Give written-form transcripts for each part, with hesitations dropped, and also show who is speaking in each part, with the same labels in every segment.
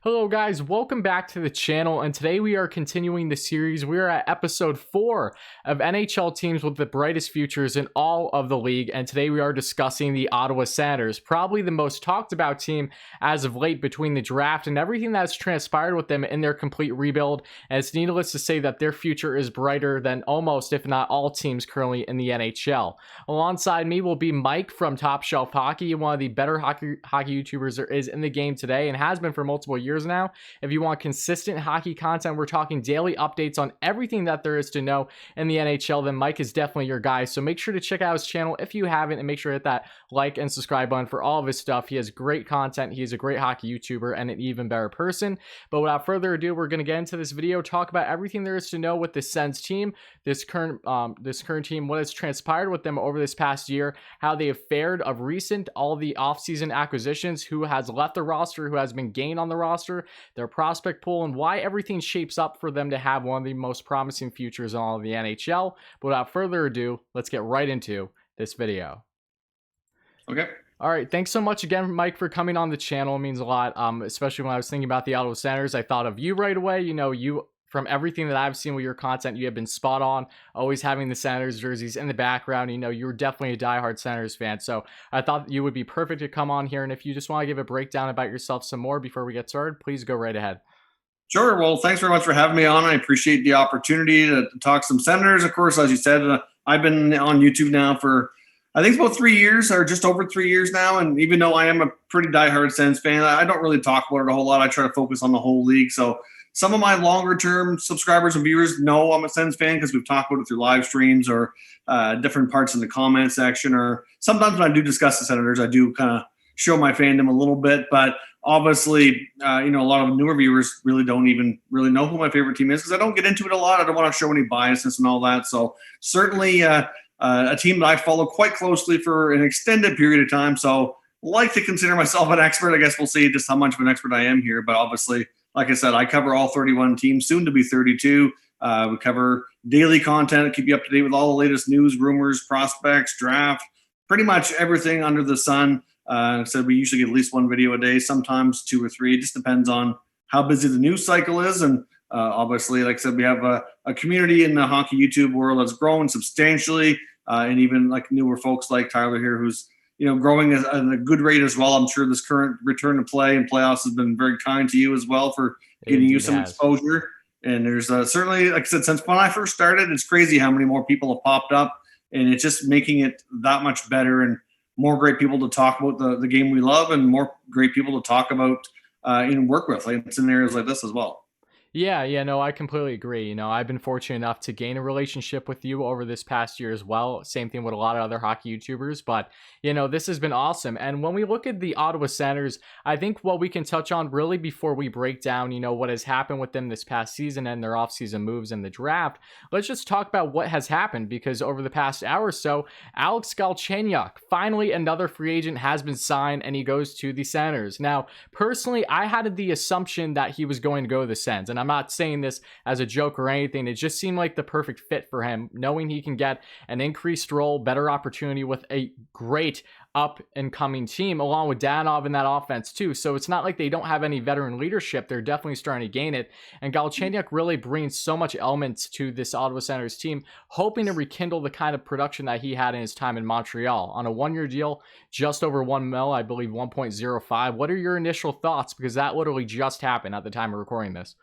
Speaker 1: Hello guys, welcome back to the channel, and today we are continuing the series. We are at episode 4 of NHL teams with the brightest futures in all of the league, and today we are discussing the Ottawa Senators, probably the most talked about team as of late between the draft and everything that's transpired with them in their complete rebuild, and it's needless to say that their future is brighter than almost, if not all, teams currently in the NHL. Alongside me will be Mike from Top Shelf Hockey, one of the better hockey YouTubers there is in the game today and has been for multiple years now. If you want consistent hockey content, we're talking daily updates on everything that there is to know in the NHL, then Mike is definitely your guy. So make sure to check out his channel if you haven't, and make sure to hit that like and subscribe button for all of his stuff. He has great content. He is a great hockey YouTuber and an even better person. But without further ado, we're going to get into this video, talk about everything there is to know with the Sens team, this current team, what has transpired with them over this past year, how they have fared of recent, all the offseason acquisitions, who has left the roster, who has been gained on the roster, their prospect pool, and why everything shapes up for them to have one of the most promising futures in all of the NHL. But without further ado, let's get right into this video.
Speaker 2: Okay.
Speaker 1: All right, thanks so much again, Mike, for coming on the channel. It means a lot, especially when I was thinking about the Ottawa Senators. I thought of you right away. You know, from everything that I've seen with your content, you have been spot on, always having the Senators jerseys in the background. You know, you're definitely a diehard Senators fan, so I thought you would be perfect to come on here. And if you just want to give a breakdown about yourself some more before we get started, please go right ahead.
Speaker 2: Sure. Well, thanks very much for having me on. I appreciate the opportunity to talk some Senators. Of course, as you said, I've been on YouTube now for, I think it's about 3 years or just over 3 years now. And even though I am a pretty diehard Sens fan, I don't really talk about it a whole lot. I try to focus on the whole league. So some of my longer term subscribers and viewers know I'm a Sens fan because we've talked about it through live streams or different parts in the comment section. Or sometimes when I do discuss the Senators, I do kind of show my fandom a little bit. But obviously, a lot of newer viewers really don't even really know who my favorite team is because I don't get into it a lot. I don't want to show any biases and all that. So certainly a team that I follow quite closely for an extended period of time. So like to consider myself an expert. I guess we'll see just how much of an expert I am here. But obviously, like I said, I cover all 31 teams, soon to be 32. We cover daily content, keep you up to date with all the latest news, rumors, prospects, draft, pretty much everything under the sun. So we usually get at least one video a day, sometimes 2 or 3. It just depends on how busy the news cycle is. And obviously, like I said, we have a community in the hockey YouTube world that's grown substantially. And even like newer folks like Tyler here, who's growing at a good rate as well. I'm sure this current return to play and playoffs has been very kind to you as well for getting you some exposure. And there's certainly, like I said, since when I first started, it's crazy how many more people have popped up, and it's just making it that much better and more great people to talk about the game we love and more great people to talk about and work with, like in areas like this as well.
Speaker 1: Yeah, no, I completely agree. You know, I've been fortunate enough to gain a relationship with you over this past year as well. Same thing with a lot of other hockey YouTubers, but, this has been awesome. And when we look at the Ottawa Senators, I think what we can touch on really before we break down, what has happened with them this past season and their offseason moves in the draft, let's just talk about what has happened, because over the past hour or so, Alex Galchenyuk, finally another free agent, has been signed, and he goes to the Senators. Now, personally, I had the assumption that he was going to go to the Sens, and I'm not saying this as a joke or anything. It just seemed like the perfect fit for him, knowing he can get an increased role, better opportunity with a great up and coming team, along with Danov in that offense too. So it's not like they don't have any veteran leadership. They're definitely starting to gain it. And Galchenyuk really brings so much elements to this Ottawa Senators team, hoping to rekindle the kind of production that he had in his time in Montreal. On a 1-year deal, just over $1 million, I believe 1.05. What are your initial thoughts? Because that literally just happened at the time of recording this.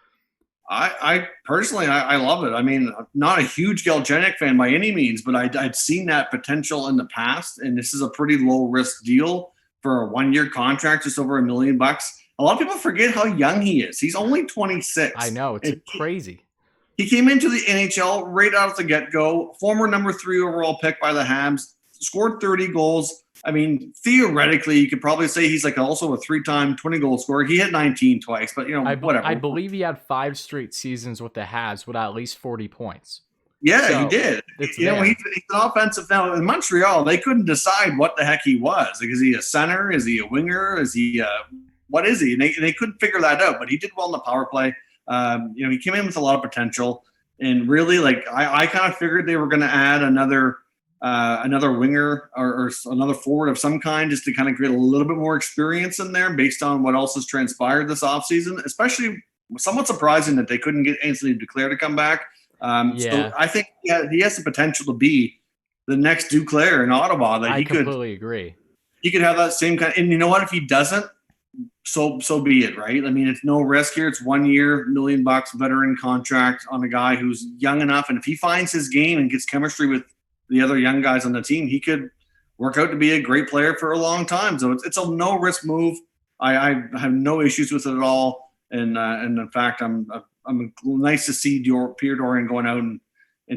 Speaker 2: I personally, I love it. I mean, not a huge Galchenyuk fan by any means, but I'd seen that potential in the past, and this is a pretty low risk deal for a 1-year contract, just over $1 million. A lot of people forget how young he is. He's only 26.
Speaker 1: I know, it's crazy.
Speaker 2: He came into the NHL right out of the get-go, former number 3 overall pick by the Habs, scored 30 goals. I mean, theoretically, you could probably say he's like also a 3-time 20-goal scorer. He hit 19 twice, but whatever.
Speaker 1: I believe he had 5 straight seasons with the Habs with at least 40 points.
Speaker 2: Yeah, so he did. He's an offensive. Now in Montreal, they couldn't decide what the heck he was. Like, is he a center? Is he a winger? Is he what is he? And they couldn't figure that out. But he did well in the power play. He came in with a lot of potential, and really, like I kind of figured they were going to add another another winger or another forward of some kind, just to kind of create a little bit more experience in there based on what else has transpired this offseason, especially somewhat surprising that they couldn't get Anthony Duclair to come back. So I think he has the potential to be the next Duclair in Ottawa. That
Speaker 1: I completely agree.
Speaker 2: He could have that same kind. And you know what? If he doesn't, so be it, right? I mean, it's no risk here. It's 1 year, $1 million veteran contract on a guy who's young enough. And if he finds his game and gets chemistry with the other young guys on the team, he could work out to be a great player for a long time. So it's a no risk move. I have no issues with it at all. And in fact, I'm nice to see Pierre Dorion going out and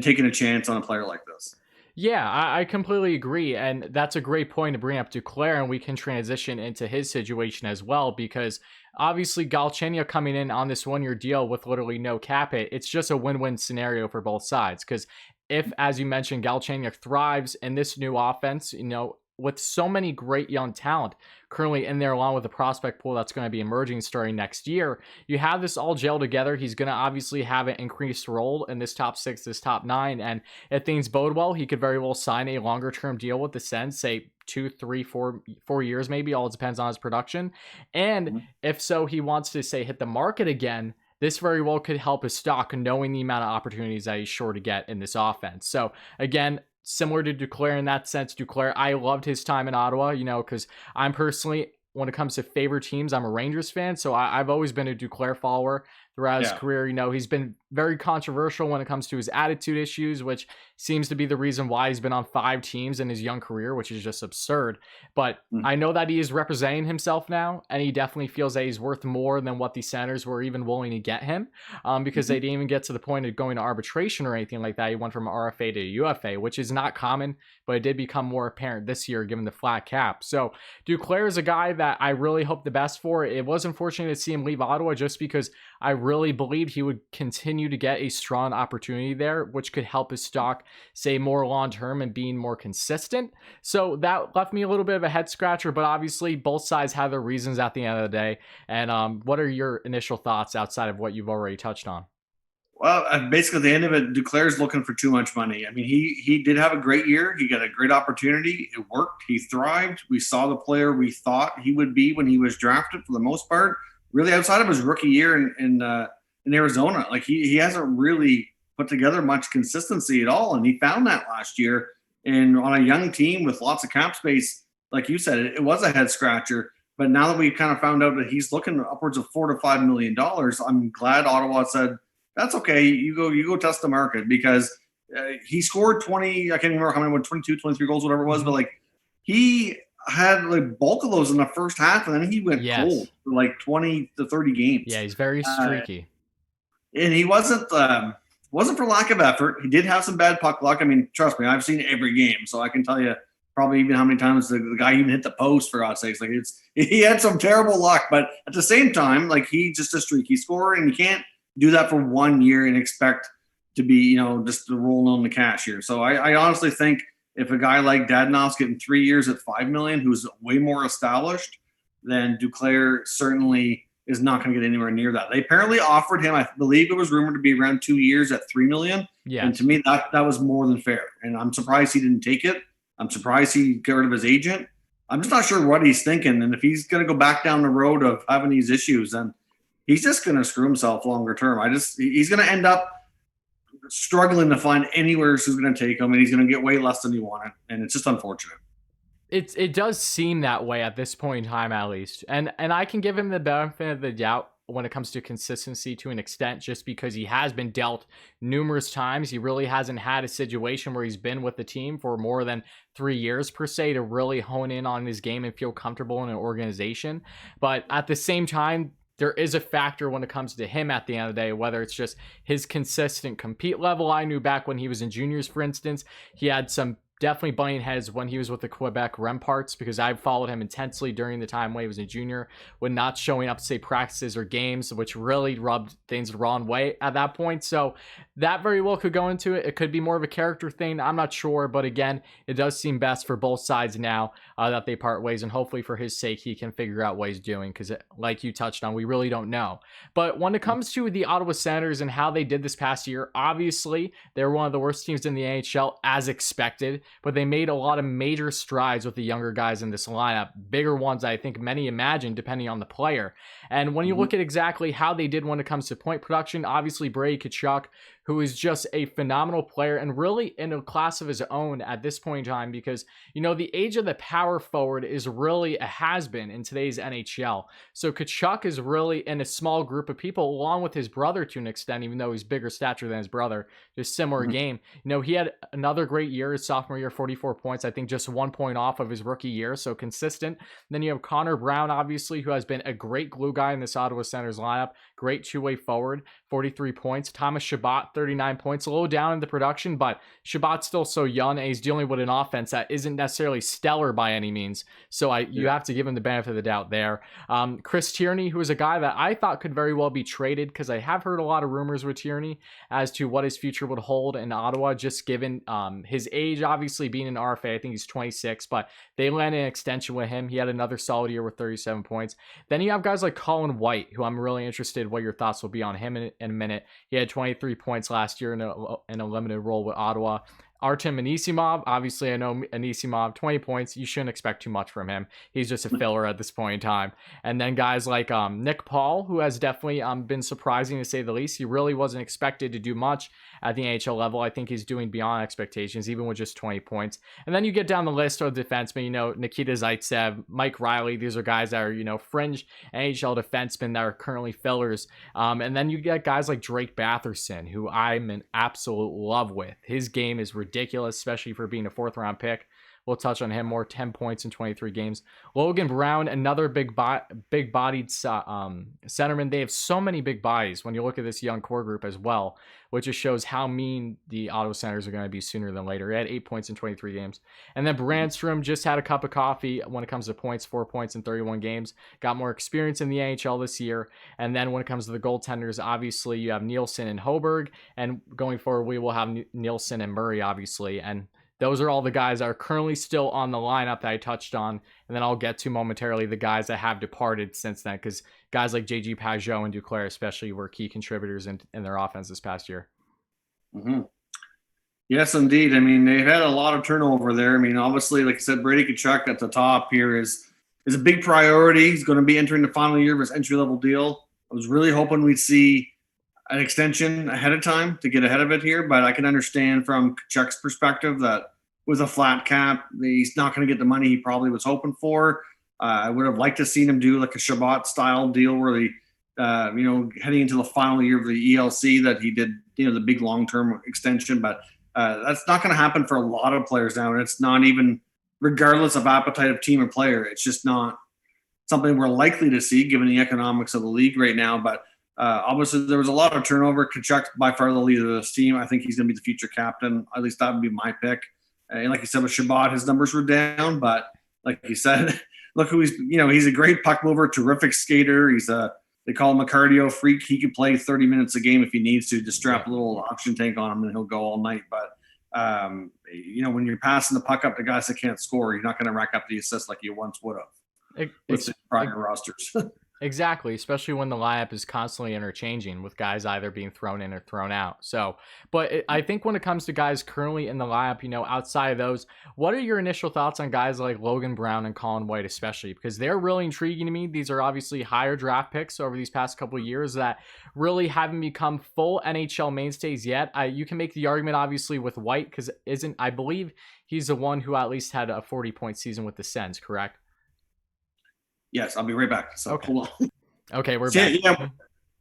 Speaker 2: taking a chance on a player like this.
Speaker 1: Yeah, I completely agree. And that's a great point to bring up Duclair, and we can transition into his situation as well, because obviously Galchenyuk coming in on this 1 year deal with literally no cap hit, it's just a win-win scenario for both sides. Because if, as you mentioned, Galchenyuk thrives in this new offense, with so many great young talent currently in there, along with the prospect pool that's going to be emerging starting next year, you have this all gel together. He's going to obviously have an increased role in this top 6, this top 9. And if things bode well, he could very well sign a longer term deal with the Sens, say 2, 3, 4 years, maybe. All depends on his production. And if so, he wants to say hit the market again, this very well could help his stock, knowing the amount of opportunities that he's sure to get in this offense. So again, similar to Duclair in that sense. Duclair, I loved his time in Ottawa, because I'm personally, when it comes to favorite teams, I'm a Rangers fan. So I've always been a Duclair follower throughout his career. He's been very controversial when it comes to his attitude issues, which seems to be the reason why he's been on 5 teams in his young career, which is just absurd. But I know that he is representing himself now, and he definitely feels that he's worth more than what the Senators were even willing to get him, because they didn't even get to the point of going to arbitration or anything like that. He went from RFA to UFA, which is not common, but it did become more apparent this year given the flat cap. So Duclair is a guy that I really hope the best for. It was unfortunate to see him leave Ottawa, just because I really believed he would continue to get a strong opportunity there, which could help his stock say more long-term and being more consistent. So that left me a little bit of a head scratcher, but obviously both sides have their reasons at the end of the day. And what are your initial thoughts outside of what you've already touched on?
Speaker 2: Well, basically, at the end of it, Duclair's looking for too much money. I mean, he did have a great year. He got a great opportunity. It worked. He thrived. We saw the player we thought he would be when he was drafted, for the most part. Really, outside of his rookie year in Arizona, like he hasn't really put together much consistency at all, and he found that last year. And on a young team with lots of cap space, like you said, it was a head scratcher. But now that we've kind of found out that he's looking upwards of $4 to $5 million, I'm glad Ottawa said, that's okay. You go test the market, because he scored 20. I can't remember how many, 22, 23 goals, whatever it was. But like, he had like bulk of those in the first half, and then he went cold for like 20 to 30 games.
Speaker 1: Yeah, he's very streaky.
Speaker 2: And he wasn't for lack of effort. He did have some bad puck luck. I mean, trust me, I've seen every game, so I can tell you probably even how many times the guy even hit the post, for God's sakes. Like, he had some terrible luck, but at the same time, like, he's just a streaky scorer, and you can't do that for 1 year and expect to be, just rolling on the cash here. So I honestly think if a guy like Dadonov's getting 3 years at $5 million, who's way more established, then Duclair certainly is not going to get anywhere near that. They apparently offered him, I believe it was rumored to be around 2 years at $3 million.
Speaker 1: Yeah.
Speaker 2: And to me, that was more than fair. And I'm surprised he didn't take it. I'm surprised he got rid of his agent. I'm just not sure what he's thinking. And if he's going to go back down the road of having these issues, then he's just going to screw himself longer term. He's going to end up struggling to find anywhere who's going to take him, and he's going to get way less than he wanted. And it's just unfortunate.
Speaker 1: It does seem that way at this point in time, at least. And I can give him the benefit of the doubt when it comes to consistency to an extent, just because he has been dealt numerous times. He really hasn't had a situation where he's been with the team for more than 3 years per se to really hone in on his game and feel comfortable in an organization. But at the same time, there is a factor when it comes to him at the end of the day, whether it's just his consistent compete level. I knew back when he was in juniors, for instance, he had some definitely butting heads when he was with the Quebec Remparts, because I followed him intensely during the time when he was a junior, when not showing up to say practices or games, which really rubbed things the wrong way at that point. So that very well could go into it. It could be more of a character thing. I'm not sure, but again, it does seem best for both sides now that they part ways, and hopefully for his sake, he can figure out what he's doing, because like you touched on, we really don't know. But when it comes to the Ottawa Senators and how they did this past year, obviously they're one of the worst teams in the NHL, as expected. but they made a lot of major strides with the younger guys in this lineup, bigger ones I think many imagine depending on the player. And when you look at exactly how they did when it comes to point production, obviously Brady Tkachuk, who is just a phenomenal player and really in a class of his own at this point in time, because, you know, the age of the power forward is really a has-been in today's NHL. So Tkachuk is really in a small group of people, along with his brother to an extent, even though he's bigger stature than his brother, just similar game. You know, he had another great year, his sophomore year, 44 points, I think just 1 point off of his rookie year, so consistent. Then you have Connor Brown, obviously, who has been a great glue guy in this Ottawa Senators lineup, great two-way forward, 43 points. Thomas Chabot, 39 points, a little down in the production, but Chabot's still so young and he's dealing with an offense that isn't necessarily stellar by any means. So you have to give him the benefit of the doubt there. Chris Tierney, who is a guy that I thought could very well be traded, because I have heard a lot of rumors with Tierney as to what his future would hold in Ottawa, just given his age, obviously being an RFA. I think he's 26, but they landed an extension with him. He had another solid year with 37 points. Then you have guys like Colin White, who I'm really interested what your thoughts will be on him in a minute. He had 23 points last year in a limited role with Ottawa. Artem Anisimov, obviously I know Anisimov, 20 points. You shouldn't expect too much from him. He's just a filler at this point in time. And then guys like Nick Paul, who has definitely been surprising to say the least. He really wasn't expected to do much at the NHL level. I think he's doing beyond expectations, even with just 20 points. And then you get down the list of defensemen, you know, Nikita Zaitsev, Mike Riley. These are guys that are, you know, fringe NHL defensemen that are currently fillers. And then you get guys like Drake Batherson, who I'm in absolute love with. His game is ridiculous, especially for being a 4th round pick. We'll touch on him more. 10 points in 23 games. Logan Brown, another big-bodied centerman. They have so many big bodies when you look at this young core group as well, which just shows how mean the Ottawa Senators are going to be sooner than later. He had 8 points in 23 games. And then Brandstrom just had a cup of coffee when it comes to points, 4 points in 31 games. Got more experience in the NHL this year. And then when it comes to the goaltenders, obviously you have Nielsen and Hoberg. And going forward, we will have Nielsen and Murray, obviously. And those are all the guys that are currently still on the lineup that I touched on. And then I'll get to momentarily the guys that have departed since then, because guys like J.G. Pajot and Duclair especially were key contributors in their offense this past year.
Speaker 2: Mm-hmm. Yes, indeed. I mean, they've had a lot of turnover there. I mean, obviously, like I said, Brady Tkachuk at the top here is a big priority. He's going to be entering the final year of his entry-level deal. I was really hoping we'd see an extension ahead of time to get ahead of it here, but I can understand from Tkachuk's perspective that with a flat cap, he's not going to get the money he probably was hoping for. I would have liked to seen him do like a Chabot style deal where he, heading into the final year of the ELC that he did, the big long-term extension, but that's not going to happen for a lot of players now. And it's not even regardless of appetite of team or player. It's just not something we're likely to see given the economics of the league right now. But obviously, there was a lot of turnover. Tkachuk's by far the leader of this team. I think he's going to be the future captain. At least that would be my pick. And like you said, with Chabot, his numbers were down. But like you said, look who he's a great puck mover, terrific skater. They call him a cardio freak. He could play 30 minutes a game if he needs to. Just strap a little oxygen tank on him and he'll go all night. But, when you're passing the puck up to guys that can't score, you're not going to rack up the assists like you once would have with the prior rosters.
Speaker 1: Exactly, especially when the lineup is constantly interchanging with guys either being thrown in or thrown out. I think when it comes to guys currently in the lineup, outside of those, what are your initial thoughts on guys like Logan Brown and Colin White, especially because they're really intriguing to me? These are obviously higher draft picks over these past couple of years that really haven't become full NHL mainstays yet. You can make the argument obviously with White because I believe he's the one who at least had a 40-point season with the Sens, correct?
Speaker 2: Yes, I'll be right back. So
Speaker 1: okay.
Speaker 2: Hold on.
Speaker 1: Okay, we're back.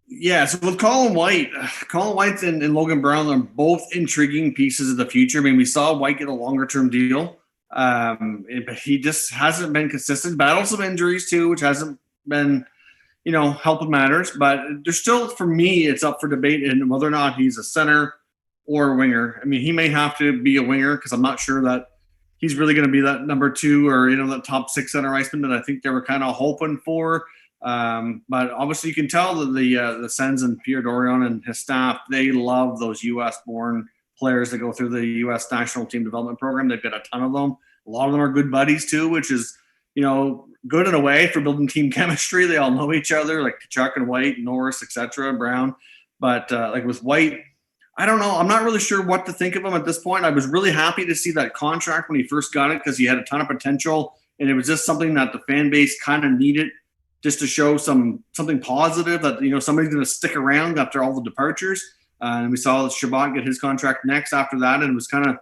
Speaker 2: Yeah. So with Colin White and Logan Brown are both intriguing pieces of the future. I mean, we saw White get a longer-term deal, but he just hasn't been consistent. Battled some injuries too, which hasn't been, helping matters. But there's still, for me, it's up for debate in whether or not he's a center or a winger. I mean, he may have to be a winger because I'm not sure that he's really going to be that number 2 or, that top 6 center iceman that I think they were kind of hoping for. But obviously you can tell that the Sens and Pierre Dorion and his staff, they love those U.S.-born players that go through the U.S. National Team Development Program. They've got a ton of them. A lot of them are good buddies too, which is, good in a way for building team chemistry. They all know each other, like Tkachuk and White, Norris, etc., Brown. But like with White, I don't know. I'm not really sure what to think of him at this point. I was really happy to see that contract when he first got it because he had a ton of potential, and it was just something that the fan base kind of needed just to show something positive that somebody's going to stick around after all the departures. And we saw Shabbat get his contract next after that, and it was kind of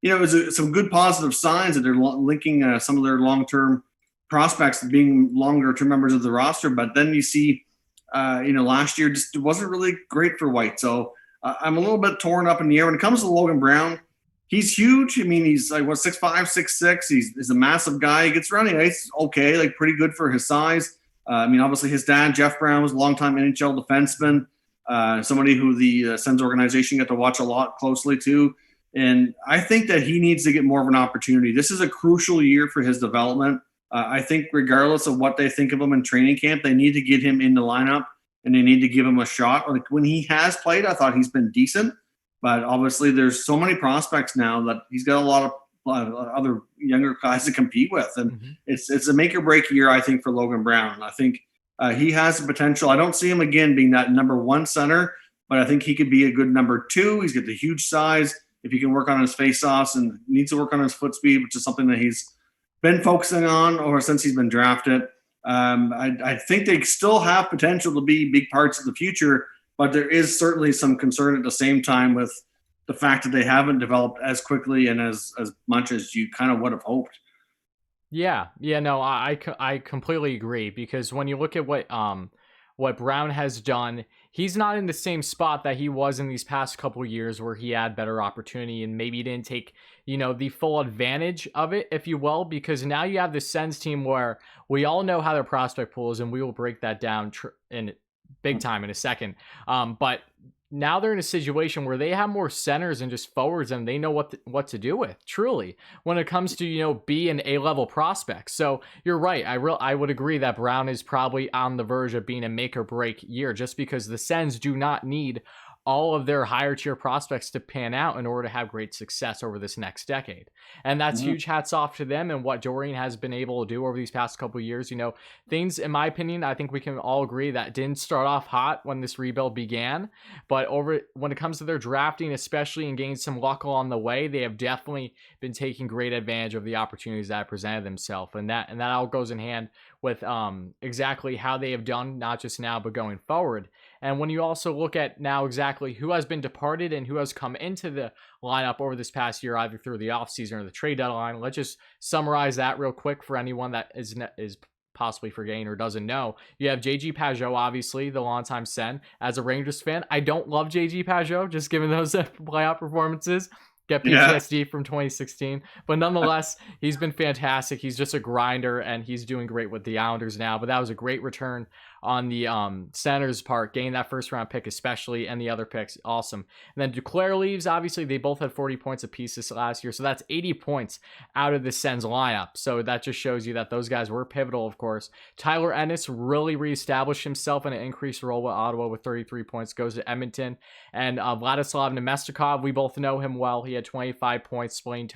Speaker 2: it was some good positive signs that they're linking some of their long-term prospects being longer-term members of the roster. But then you see, last year just wasn't really great for White. So I'm a little bit torn up in the air. When it comes to Logan Brown, he's huge. I mean, he's like, 6'5", 6'6". He's a massive guy. He gets around the ice okay, like pretty good for his size. Obviously his dad, Jeff Brown, was a longtime NHL defenseman, somebody who the Sens organization got to watch a lot closely too. And I think that he needs to get more of an opportunity. This is a crucial year for his development. I think regardless of what they think of him in training camp, they need to get him in the lineup and they need to give him a shot. Like when he has played, I thought he's been decent, but obviously there's so many prospects now that he's got a lot of other younger guys to compete with. And it's a make or break year, I think, for Logan Brown. I think he has the potential. I don't see him again being that number one center, but I think he could be a good number two. He's got the huge size. If he can work on his faceoffs and needs to work on his foot speed, which is something that he's been focusing on or since he's been drafted. I think they still have potential to be big parts of the future, but there is certainly some concern at the same time with the fact that they haven't developed as quickly and as much as you kind of would have hoped.
Speaker 1: Yeah, no, I completely agree, because when you look at what Brown has done, he's not in the same spot that he was in these past couple of years where he had better opportunity and maybe didn't take, the full advantage of it, if you will, because now you have the Sens team where we all know how their prospect pool is, and we will break that down in big time in a second. But now they're in a situation where they have more centers and just forwards, and they know what to do with, truly, when it comes to, B and A level prospects. So you're right. I would agree that Brown is probably on the verge of being a make or break year, just because the Sens do not need all of their higher tier prospects to pan out in order to have great success over this next decade. And that's huge hats off to them and what Dorian has been able to do over these past couple of years. Things, in my opinion, I think we can all agree that didn't start off hot when this rebuild began, but when it comes to their drafting, especially, and getting some luck along the way, they have definitely been taking great advantage of the opportunities that presented themselves. And that all goes in hand with exactly how they have done, not just now, but going forward. And when you also look at now exactly who has been departed and who has come into the lineup over this past year, either through the offseason or the trade deadline, let's just summarize that real quick for anyone that is possibly forgetting or doesn't know. You have JG Pageau, obviously, the longtime Sen. As a Rangers fan, I don't love JG Pageau, just given those playoff performances. Get PTSD from 2016. But nonetheless, he's been fantastic. He's just a grinder, and he's doing great with the Islanders now. But that was a great return on the Senators' part, getting that first-round pick especially, and the other picks, awesome. And then Duclair leaves. Obviously, they both had 40 points apiece this last year, so that's 80 points out of the Sens lineup. So that just shows you that those guys were pivotal, of course. Tyler Ennis really reestablished himself in an increased role with Ottawa with 33 points, goes to Edmonton. And Vladislav Nemestikov, we both know him well. He had 25 points playing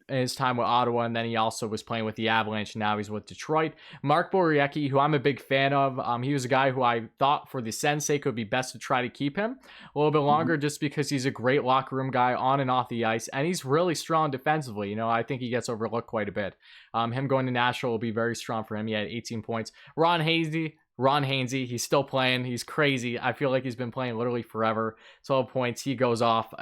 Speaker 1: in his time with Ottawa, and then he also was playing with the Avalanche, and now he's with Detroit. Mark Borowiecki, who I'm a big fan of, he was a guy who I thought for the Sens' sake would be best to try to keep him a little bit longer, just because he's a great locker room guy on and off the ice, and he's really strong defensively. I think he gets overlooked quite a bit. Him going to Nashville will be very strong for him. He had 18 points. Ron Hainsey, he's still playing. He's crazy. I feel like he's been playing literally forever. 12 points. He goes off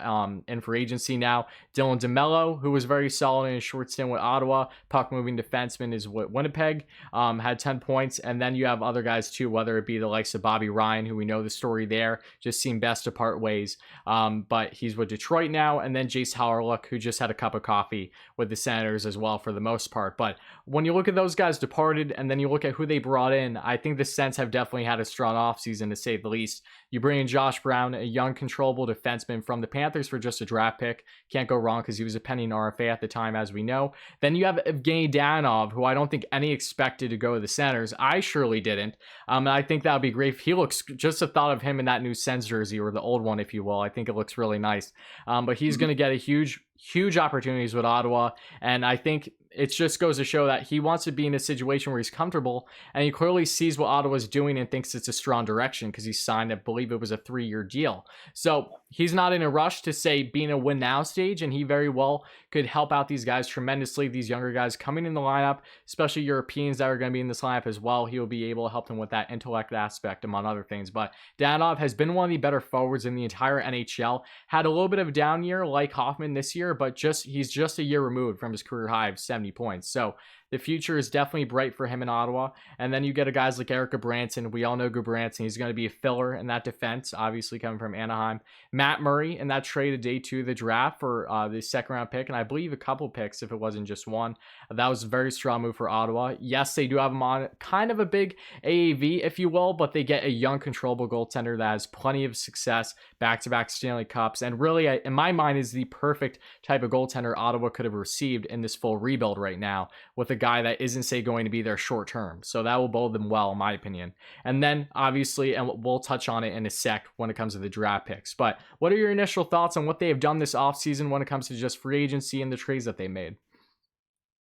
Speaker 1: in free agency now. Dylan DeMello, who was very solid in his short stint with Ottawa, puck-moving defenseman, is with Winnipeg, had 10 points. And then you have other guys too, whether it be the likes of Bobby Ryan, who we know the story there, just seemed best to part ways. But he's with Detroit now. And then Jace Howard, who just had a cup of coffee with the Senators as well for the most part. But when you look at those guys departed, and then you look at who they brought in, I think the Sens have definitely had a strong offseason, to say the least. You bring in Josh Brown, a young, controllable defenseman from the Panthers for just a draft pick. Can't go wrong, because he was a pending RFA at the time, as we know. Then you have Evgeny Danov, who I don't think any expected to go to the Senators. I surely didn't. And I think that would be great. He looks, just the thought of him in that new Sens jersey, or the old one, if you will, I think it looks really nice. But he's going to get a huge huge opportunities with Ottawa. And I think it just goes to show that he wants to be in a situation where he's comfortable, and he clearly sees what Ottawa's doing and thinks it's a strong direction because he signed, I believe it was a 3-year deal. So he's not in a rush to say being a win now stage, and he very well could help out these guys tremendously. These younger guys coming in the lineup, especially Europeans that are going to be in this lineup as well. He will be able to help them with that intellect aspect, among other things. But Danov has been one of the better forwards in the entire NHL. Had a little bit of a down year like Hoffman this year, but he's just a year removed from his career high of 70 points. So the future is definitely bright for him in Ottawa. And then you get a guys like Eric Gudbranson. We all know Gudbranson. He's going to be a filler in that defense, obviously coming from Anaheim. Matt Murray in that trade of day 2 of the draft for the second round pick, and I believe a couple picks if it wasn't just one. That was a very strong move for Ottawa. Yes, they do have him on kind of a big AAV, if you will, but they get a young, controllable goaltender that has plenty of success, back-to-back Stanley Cups, and really, in my mind, is the perfect type of goaltender Ottawa could have received in this full rebuild right now, with a guy that isn't, say, going to be there short term. So that will bode them well, in my opinion. And then, obviously, and we'll touch on it in a sec when it comes to the draft picks, but what are your initial thoughts on what they have done this offseason when it comes to just free agency and the trades that they made?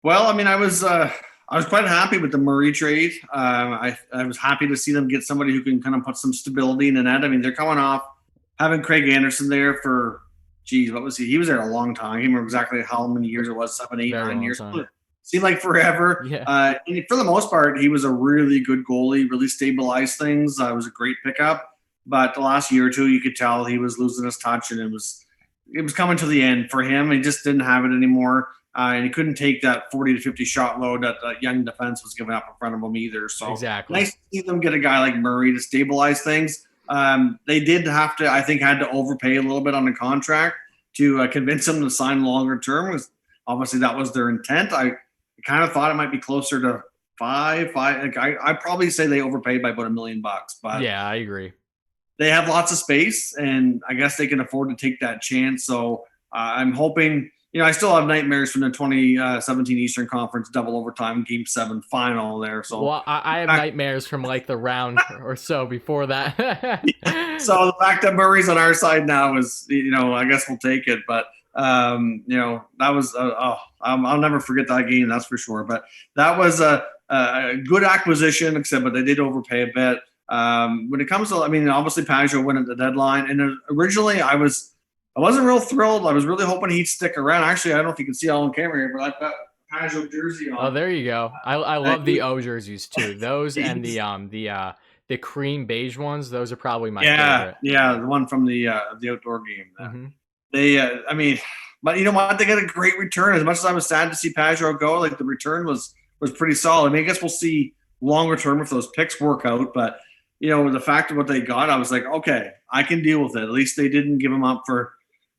Speaker 2: Well, I mean, I was quite happy with the Murray trade. I was happy to see them get somebody who can kind of put some stability in the net. I mean, they're coming off having Craig Anderson there for, what was he? He was there a long time. I can't remember exactly how many years it was, 7, 8, 9 years. Seemed like forever.
Speaker 1: Yeah.
Speaker 2: And for the most part, he was a really good goalie, really stabilized things. It was a great pickup. But the last year or two, you could tell he was losing his touch, and it was coming to the end for him. He just didn't have it anymore. And he couldn't take that 40 to 50 shot load that the young defense was giving up in front of him either. So
Speaker 1: exactly.
Speaker 2: Nice to see them get a guy like Murray to stabilize things. They did have to, I think, had to overpay a little bit on the contract to convince him to sign longer term. Obviously, that was their intent. I kind of thought it might be closer to five. Like I probably say they overpaid by about $1 million. But
Speaker 1: yeah, I agree.
Speaker 2: They have lots of space, and I guess they can afford to take that chance. So I'm hoping. I still have nightmares from the 2017 Eastern Conference double overtime Game 7 final there. So,
Speaker 1: well, I have nightmares from like the round or so before that.
Speaker 2: So the fact that Murray's on our side now is, I guess we'll take it. But that was I'll never forget that game. That's for sure. But that was a good acquisition, but they did overpay a bit. When it comes to, obviously Pajot went at the deadline, and originally I wasn't real thrilled. I was really hoping he'd stick around. Actually, I don't know if you can see all on camera here, but I've got Pajot jersey on.
Speaker 1: Oh, there you go. I love the O jerseys too. Those and the cream beige ones. Those are probably my favorite.
Speaker 2: Yeah, the one from the outdoor game.
Speaker 1: Mm-hmm.
Speaker 2: They, but you know what? They got a great return. As much as I was sad to see Pajot go, like the return was pretty solid. I guess we'll see longer term if those picks work out. But the fact of what they got, I was like, okay, I can deal with it. At least they didn't give him up for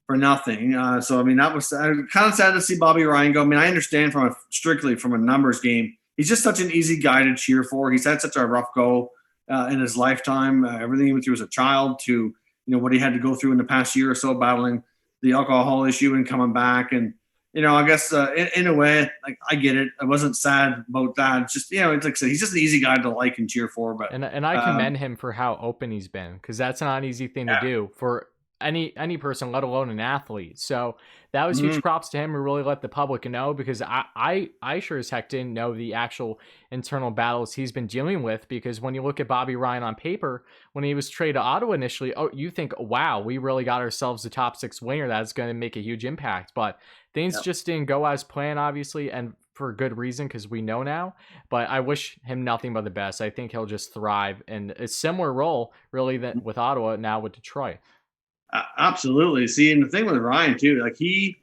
Speaker 2: nothing. So that was kind of sad to see Bobby Ryan go. I understand strictly from a numbers game. He's just such an easy guy to cheer for. He's had such a rough go in his lifetime. Everything he went through as a child to what he had to go through in the past year or so, battling the alcohol issue and coming back. And I guess in a way, like, I get it. I wasn't sad about that. It's just it's like I said, he's just an easy guy to like and cheer for. But
Speaker 1: and I commend him for how open he's been, because that's not an easy thing to do for any person, let alone an athlete. So that was huge props to him, who really let the public know, because I sure as heck didn't know the actual internal battles he's been dealing with. Because when you look at Bobby Ryan on paper, when he was traded to Ottawa initially, you think, wow, we really got ourselves a top 6 winger that's going to make a huge impact. But things just didn't go as planned, obviously, and for a good reason, because we know now. But I wish him nothing but the best. I think he'll just thrive in a similar role, really, than with Ottawa, now with Detroit.
Speaker 2: Absolutely. See, and the thing with Ryan too, like he,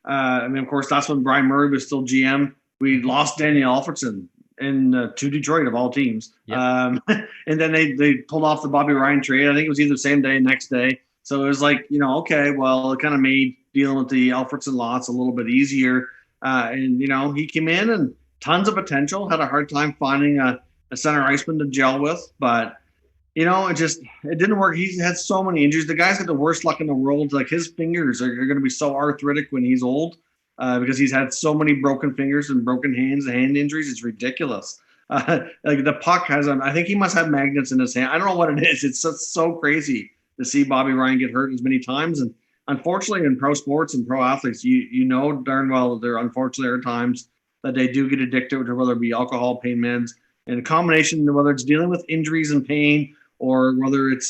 Speaker 2: of course, that's when Brian Murray was still GM. We lost Daniel Alfredsson to Detroit of all teams. Yep. And then they pulled off the Bobby Ryan trade. I think it was either same day, next day. So it was like, okay, well, it kind of made dealing with the Alfredsson loss a little bit easier. And he came in and tons of potential. Had a hard time finding a center iceman to gel with, but. It didn't work. He's had so many injuries. The guy's got the worst luck in the world. Like, his fingers are going to be so arthritic when he's old because he's had so many broken fingers and broken hands and hand injuries. It's ridiculous. Like, the puck I think he must have magnets in his hand. I don't know what it is. It's so crazy to see Bobby Ryan get hurt as many times. And unfortunately in pro sports and pro athletes, you know darn well there unfortunately are times that they do get addicted to whether it be alcohol, pain meds, and a combination of whether it's dealing with injuries and pain or whether it's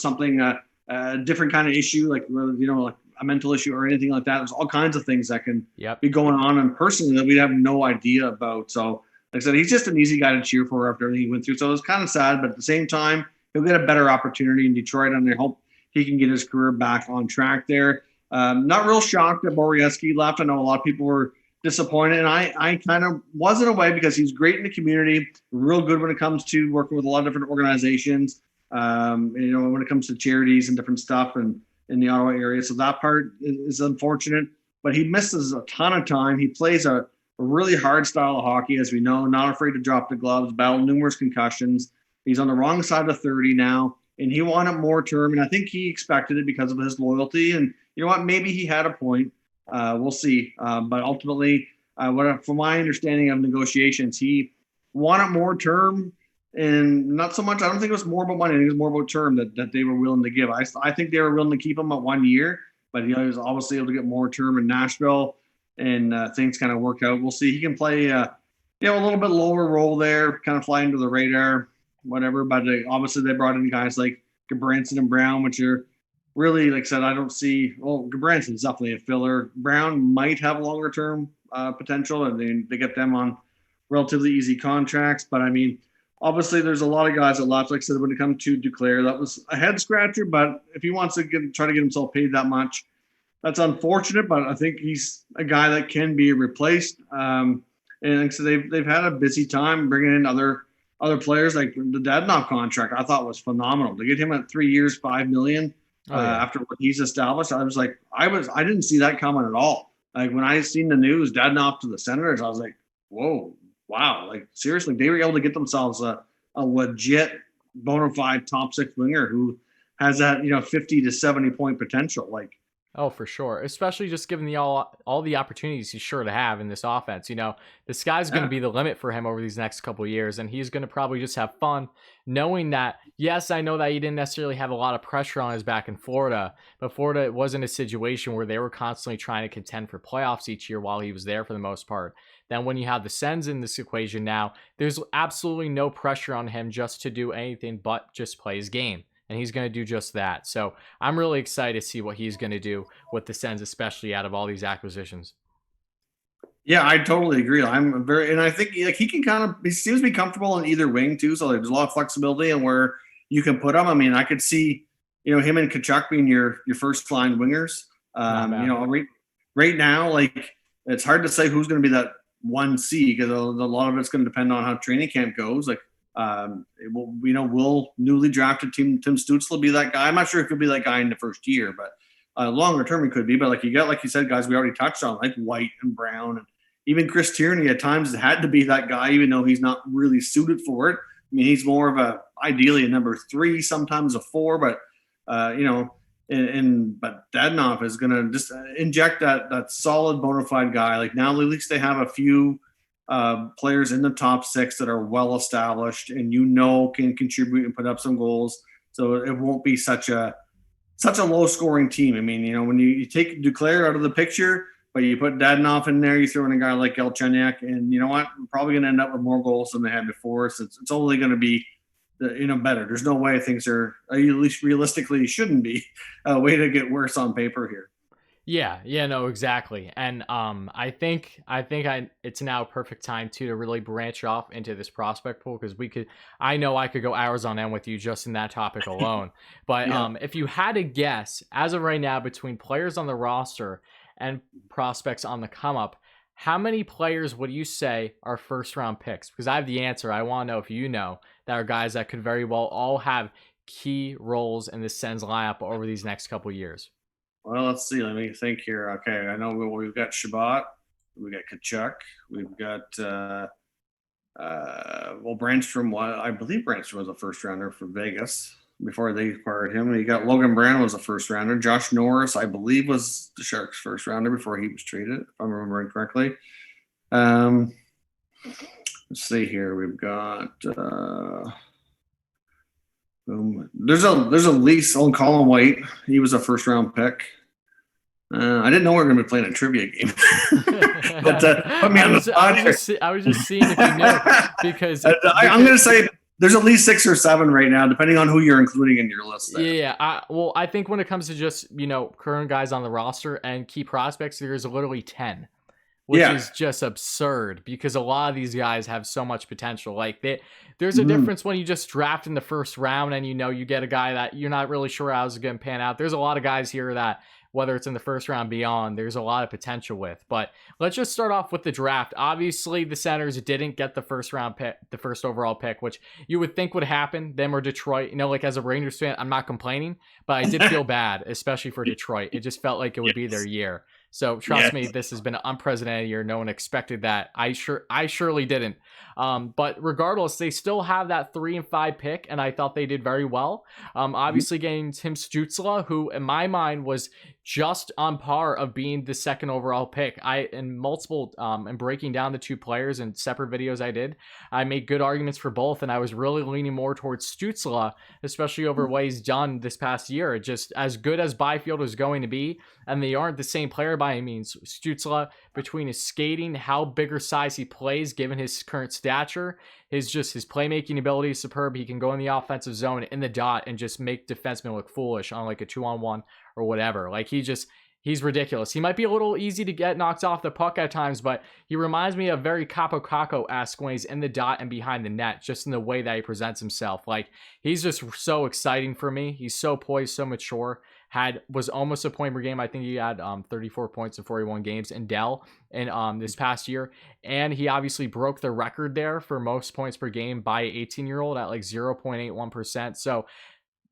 Speaker 2: something a different kind of issue like like a mental issue or anything like that. There's all kinds of things that can be going on and personally that we have no idea about. So like I said, he's just an easy guy to cheer for after everything he went through. So it was kind of sad, but at the same time, he'll get a better opportunity in Detroit, and I hope he can get his career back on track there. Not real shocked that Borieski left. I know a lot of people were disappointed, and I kind of wasn't away because he's great in the community, real good when it comes to working with a lot of different organizations, when it comes to charities and different stuff and in the Ottawa area. So that part is unfortunate, but he misses a ton of time. He plays a really hard style of hockey, as we know, not afraid to drop the gloves, battled numerous concussions. He's on the wrong side of 30 now, and he wanted more term, and I think he expected it because of his loyalty. And you know what? Maybe he had a point. We'll see. But ultimately, from my understanding of negotiations, he wanted more term, and not so much. I don't think it was more about money. I think it was more about term that they were willing to give. I think they were willing to keep him at 1 year, but he was obviously able to get more term in Nashville, and things kind of work out. We'll see. He can play, a little bit lower role there, kind of fly under the radar, whatever. But obviously they brought in guys like Gabranson and Brown, which are really, like I said, I don't see. Well, Gabranson's definitely a filler. Brown might have longer term potential, and they get them on relatively easy contracts. But I mean, obviously there's a lot of guys that left. Like I said, when it comes to Duclair, that was a head scratcher. But if he wants to try to get himself paid that much, that's unfortunate. But I think he's a guy that can be replaced. And like I said, they've had a busy time bringing in other players. Like the Dadonov contract, I thought was phenomenal. To get him at 3 years, $5 million after what he's established, I was like, I didn't see that coming at all. Like when I seen the news, Dadonov to the Senators, I was like, whoa, wow. Like seriously, they were able to get themselves a legit bona fide top six winger who has that 50 to 70 point potential. Like,
Speaker 1: oh, for sure. Especially just given all the opportunities he's sure to have in this offense. The sky's going to be the limit for him over these next couple of years, and he's going to probably just have fun knowing that, yes, I know that he didn't necessarily have a lot of pressure on his back in Florida, but Florida wasn't a situation where they were constantly trying to contend for playoffs each year while he was there for the most part. Then when you have the Sens in this equation now, there's absolutely no pressure on him just to do anything but just play his game. And he's going to do just that. So I'm really excited to see what he's going to do with the Sens, especially out of all these acquisitions.
Speaker 2: Yeah, I totally agree. And I think like he seems to be comfortable in either wing too. So there's a lot of flexibility in where you can put him. I mean, I could see, him and Tkachuk being your first line wingers. Right now, like it's hard to say who's going to be that 1C because a lot of it's going to depend on how training camp goes. Like, will newly drafted Tim Stützle be that guy? I'm not sure if he'll be that guy in the first year, but longer term he could be. But like you said, guys, we already touched on like White and Brown, and even Chris Tierney at times had to be that guy, even though he's not really suited for it. I mean, he's more of ideally a number 3, sometimes a 4, but but Dadonov is going to just inject that solid bona fide guy. Like now, at least they have a few players in the top 6 that are well established and can contribute and put up some goals. So it won't be such a low scoring team. I mean, when you take Duclair out of the picture, but you put Dadonov in there, you throw in a guy like Galchenyuk, and you know what? We're probably going to end up with more goals than they had before. So it's only going to be better. There's no way things are, at least realistically, shouldn't be a way to get worse on paper here.
Speaker 1: Yeah, no, exactly. And I think it's now a perfect time to really branch off into this prospect pool because I know I could go hours on end with you just in that topic alone. But yeah. If you had to guess, as of right now, between players on the roster and prospects on the come up, how many players would you say are first round picks? Because I have the answer. I want to know if you know that are guys that could very well all have key roles in the Sens lineup over these next couple of years.
Speaker 2: Well, let's see. Let me think here. Okay, I know we've got Shabbat, we got Tkachuk, we've got Brandstrom. I believe Brandstrom was a first rounder for Vegas before they acquired him. You got Logan Brown was a first rounder. Josh Norris, I believe, was the Sharks' first rounder before he was traded, if I'm remembering correctly. Let's see here. We've got there's a lease on Colin White. He was a first round pick. I didn't know we were going to be playing a trivia game, but put me on the spot here.
Speaker 1: I was just seeing if you know, because
Speaker 2: I'm going to say there's at least 6 or 7 right now, depending on who you're including in your list there.
Speaker 1: Yeah. I think when it comes to just, current guys on the roster and key prospects, there's literally 10, which is just absurd because a lot of these guys have so much potential. Like there's a difference when you just draft in the first round and you get a guy that you're not really sure how is going to pan out. There's a lot of guys here that, whether it's in the first round beyond, there's a lot of potential with. But let's just start off with the draft. Obviously, the Senators didn't get the first round pick, the first overall pick, which you would think would happen. Them or Detroit, like as a Rangers fan, I'm not complaining, but I did feel bad, especially for Detroit. It just felt like it would be their year. So trust me, this has been an unprecedented year. No one expected that. I surely didn't. But regardless, they still have that 3 and 5 pick, and I thought they did very well. Obviously getting Tim Stützle, who in my mind was just on par of being the second overall pick. In breaking down the two players in separate videos I made good arguments for both, and I was really leaning more towards Stützle, especially over what he's done this past year. Just as good as Byfield is going to be, and they aren't the same player by any means. Stützle, between his skating, how bigger size he plays given his current stature, his playmaking ability is superb. He can go in the offensive zone in the dot and just make defensemen look foolish on like a 2-on-1 or whatever. Like he's ridiculous. He might be a little easy to get knocked off the puck at times, but he reminds me of very Capo Caco-esque when he's in the dot and behind the net, just in the way that he presents himself. Like he's just so exciting for me. He's so poised, so mature. Was almost a point per game. I think he had 34 points in 41 games in Dell in this past year. And he obviously broke the record there for most points per game by an 18-year-old at like 0.81%. So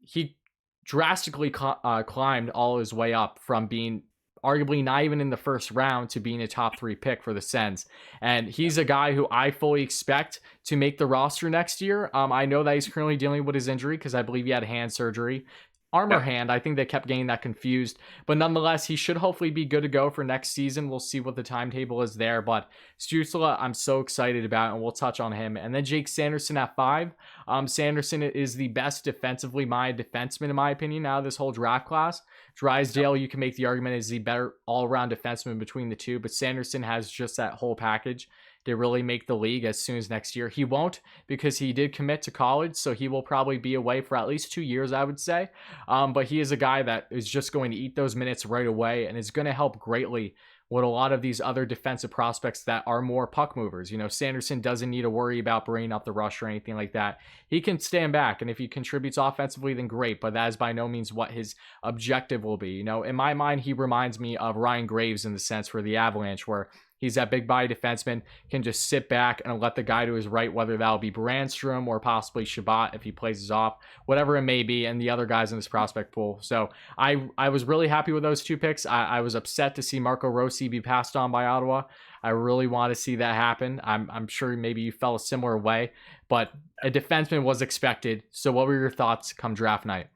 Speaker 1: he drastically climbed all his way up from being arguably not even in the first round to being a top 3 pick for the Sens. And he's a guy who I fully expect to make the roster next year. I know that he's currently dealing with his injury because I believe he had hand surgery. Hand. I think they kept getting that confused, but nonetheless, he should hopefully be good to go for next season. We'll see what the timetable is there, but Stützle, I'm so excited about, and we'll touch on him. And then Jake Sanderson at 5. Sanderson is the best defensively minded defenseman, in my opinion, out of this whole draft class. Drysdale, you can make the argument, is the better all-around defenseman between the two, but Sanderson has just that whole package to really make the league as soon as next year. He won't, because he did commit to college, so he will probably be away for at least 2 years, I would say. But he is a guy that is just going to eat those minutes right away and is going to help greatly with a lot of these other defensive prospects that are more puck movers. Sanderson doesn't need to worry about bringing up the rush or anything like that. He can stand back, and if he contributes offensively, then great, but that is by no means what his objective will be. In my mind, he reminds me of Ryan Graves in the sense for the Avalanche, where he's that big body defenseman, can just sit back and let the guy to his right, whether that'll be Brandstrom or possibly Shabbat if he plays his off, whatever it may be, and the other guys in this prospect pool. So I was really happy with those 2 picks. I was upset to see Marco Rossi be passed on by Ottawa. I really want to see that happen. I'm sure maybe you felt a similar way, but a defenseman was expected. So what were your thoughts come draft night?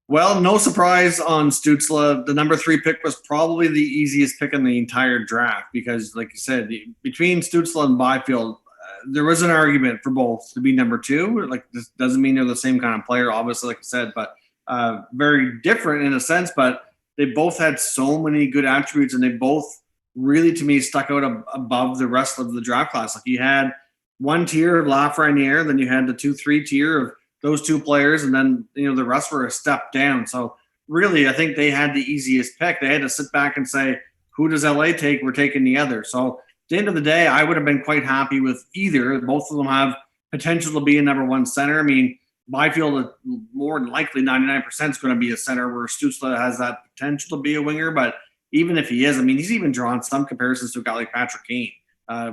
Speaker 2: Well, no surprise on Stützle. The number 3 pick was probably the easiest pick in the entire draft because, like you said, between Stützle and Byfield, there was an argument for both to be number 2. Like, this doesn't mean they're the same kind of player, obviously, like I said, but very different in a sense. But they both had so many good attributes, and they both really, to me, stuck out above the rest of the draft class. Like, you had one tier of Lafreniere, then you had the 2-3 tier of those 2 players, and then the rest were a step down. So really, I think they had the easiest pick. They had to sit back and say, who does LA take? We're taking the other. So at the end of the day, I would have been quite happy with either. Both of them have potential to be a number 1 center. I mean, Byfield, more than likely 99% is going to be a center, where Stützle has that potential to be a winger. But even if he is, I mean, he's even drawn some comparisons to a guy like Patrick Kane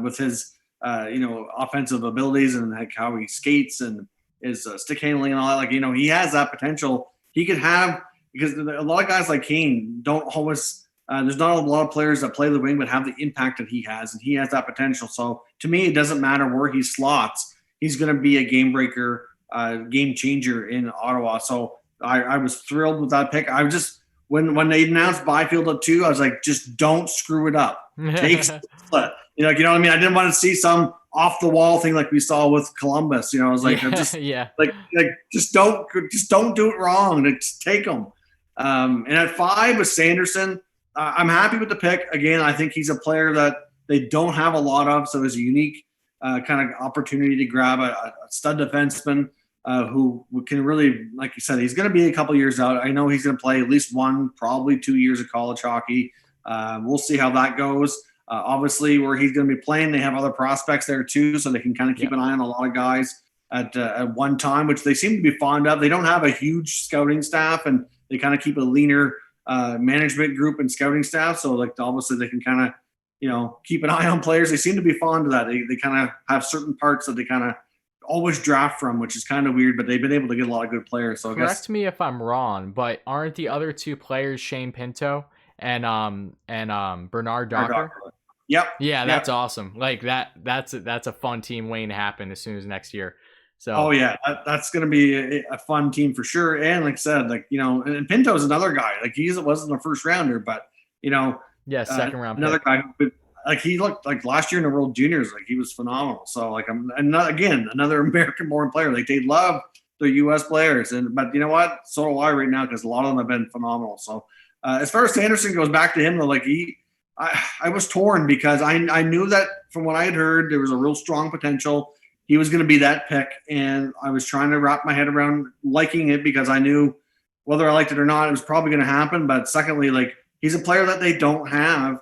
Speaker 2: with his offensive abilities and like how he skates and his stick handling and all that. Like, he has that potential. He could have, because a lot of guys like Kane don't always, there's not a lot of players that play the wing but have the impact that he has, and he has that potential. So to me, it doesn't matter where he slots. He's going to be a game breaker, game changer in Ottawa. So I was thrilled with that pick. I was just, when they announced Byfield at 2, I was like, just don't screw it up. Take you know what I mean? I didn't want to see some off the wall thing like we saw with Columbus. I was like, just don't do it wrong. Just take them. And at 5 with Sanderson, I'm happy with the pick. Again, I think he's a player that they don't have a lot of, so it's a unique kind of opportunity to grab a stud defenseman who can really, like you said, he's going to be a couple years out. I know he's going to play at least 1, probably 2 years of college hockey. We'll see how that goes. Obviously, where he's going to be playing, they have other prospects there too, so they can kind of keep an eye on a lot of guys at one time, which they seem to be fond of. They don't have a huge scouting staff, and they kind of keep a leaner management group and scouting staff. So, like, obviously, they can kind of, keep an eye on players. They seem to be fond of that. They kind of have certain parts that they kind of always draft from, which is kind of weird, but they've been able to get a lot of good players. So,
Speaker 1: correct me if I'm wrong, but aren't the other 2 players Shane Pinto and Bernard Docker?
Speaker 2: Yep.
Speaker 1: Yeah, that's awesome. Like that's a fun team waiting to happen as soon as next year. So
Speaker 2: oh yeah, that's going to be a fun team for sure. And like I said, like, and Pinto's another guy. Like he wasn't a first rounder, but
Speaker 1: yeah, second round
Speaker 2: another
Speaker 1: pick.
Speaker 2: guy who, like, he looked like last year in the World Juniors, like he was phenomenal. So like another American born player. Like they love their US players, but you know what? So do I right now, because a lot of them have been phenomenal. So as far as Sanderson goes, back to him though, like I was torn, because I knew that from what I had heard, there was a real strong potential. He was going to be that pick, and I was trying to wrap my head around liking it, because I knew whether I liked it or not, it was probably going to happen. But secondly, like, he's a player that they don't have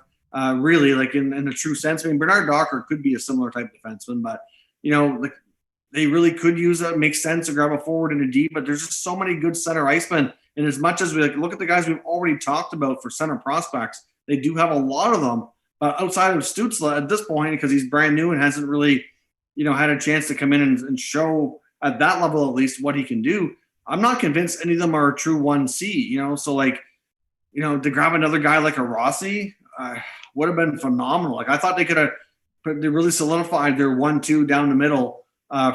Speaker 2: really, like in a true sense. I mean, Bernard Docker could be a similar type defenseman, but like they really could use it. Makes sense to grab a forward and a deep, but there's just so many good center icemen. And as much as we look at the guys we've already talked about for center prospects, they do have a lot of them. But outside of Stützle at this point, because he's brand new and hasn't really, had a chance to come in and show at that level at least what he can do, I'm not convinced any of them are a true 1C. So like, to grab another guy like a Rossi would have been phenomenal. Like I thought they really solidified their 1-2 down the middle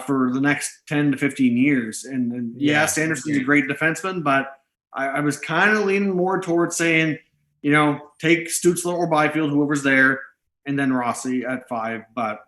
Speaker 2: for the next 10 to 15 years. And Sanderson's a great defenseman, but I was kind of leaning more towards saying, take Stützle or Byfield, whoever's there, and then Rossi at 5, but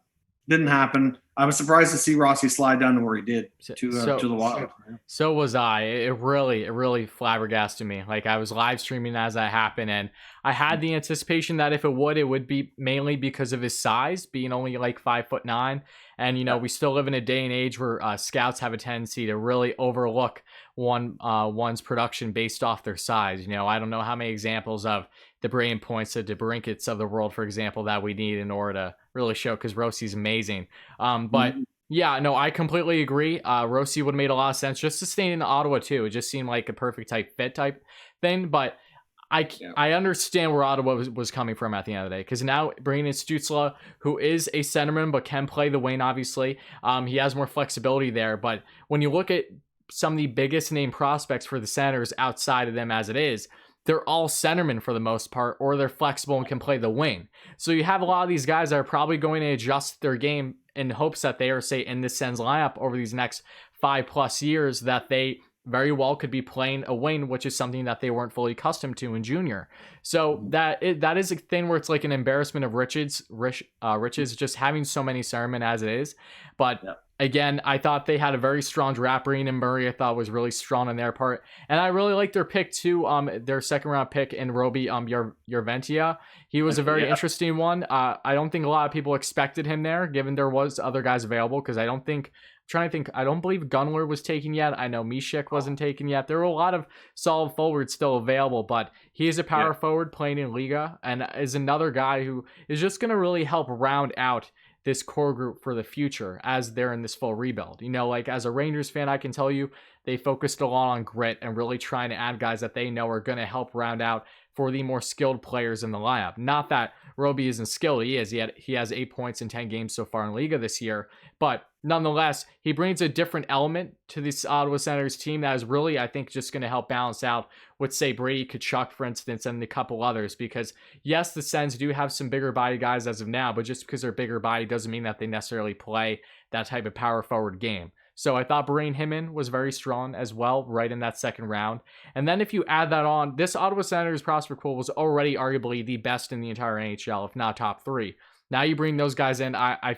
Speaker 2: didn't happen. I was surprised to see Rossi slide down to where he did to the Wild.
Speaker 1: So was I. It really flabbergasted me. Like I was live streaming as that happened, and I had the anticipation that if it would be mainly because of his size, being only like 5'9", and we still live in a day and age where scouts have a tendency to really overlook one's production based off their size. I don't know how many examples of the Brain Points, the DeBrinkets of the world, for example, that we need in order to really show, because Rossi's amazing. But yeah, no, I completely agree. Rossi would have made a lot of sense just to stay in Ottawa too. It just seemed like a perfect fit type thing. But I understand where Ottawa was coming from at the end of the day, because now bringing in Stützle, who is a centerman but can play the wing, obviously, he has more flexibility there. But when you look at some of the biggest name prospects for the Senators outside of them as it is, they're all centermen for the most part, or they're flexible and can play the wing. So you have a lot of these guys that are probably going to adjust their game in hopes that they are, say, in the Sens lineup over these next 5+ years, that they very well could be playing a wing, which is something that they weren't fully accustomed to in junior. So that is a thing where it's like an embarrassment of riches, just having so many centermen as it is. But again, I thought they had a very strong draft. Breen and Murray, I thought, was really strong on their part. And I really liked their pick too, their second round pick in Roby Yarventia. He was a very interesting one. I don't think a lot of people expected him there, given there was other guys available, because I don't believe Gunler was taken yet. I know Mishek wasn't taken yet. There were a lot of solid forwards still available, but he is a power forward playing in Liga, and is another guy who is just going to really help round out this core group for the future as they're in this full rebuild. Like as a Rangers fan, I can tell you they focused a lot on grit and really trying to add guys that they know are going to help round out for the more skilled players in the lineup. Not that Roby isn't skilled. He is. He has 8 points in 10 games so far in Liga this year. But nonetheless, he brings a different element to this Ottawa Senators team that is really, I think, just going to help balance out with, say, Brady Tkachuk, for instance, and a couple others. Because, yes, the Sens do have some bigger body guys as of now, but just because they're bigger body doesn't mean that they necessarily play that type of power forward game. So I thought Brian Himmin was very strong as well, right in that second round. And then if you add that on, this Ottawa Senators prospect pool was already arguably the best in the entire NHL, if not top 3. Now you bring those guys in, I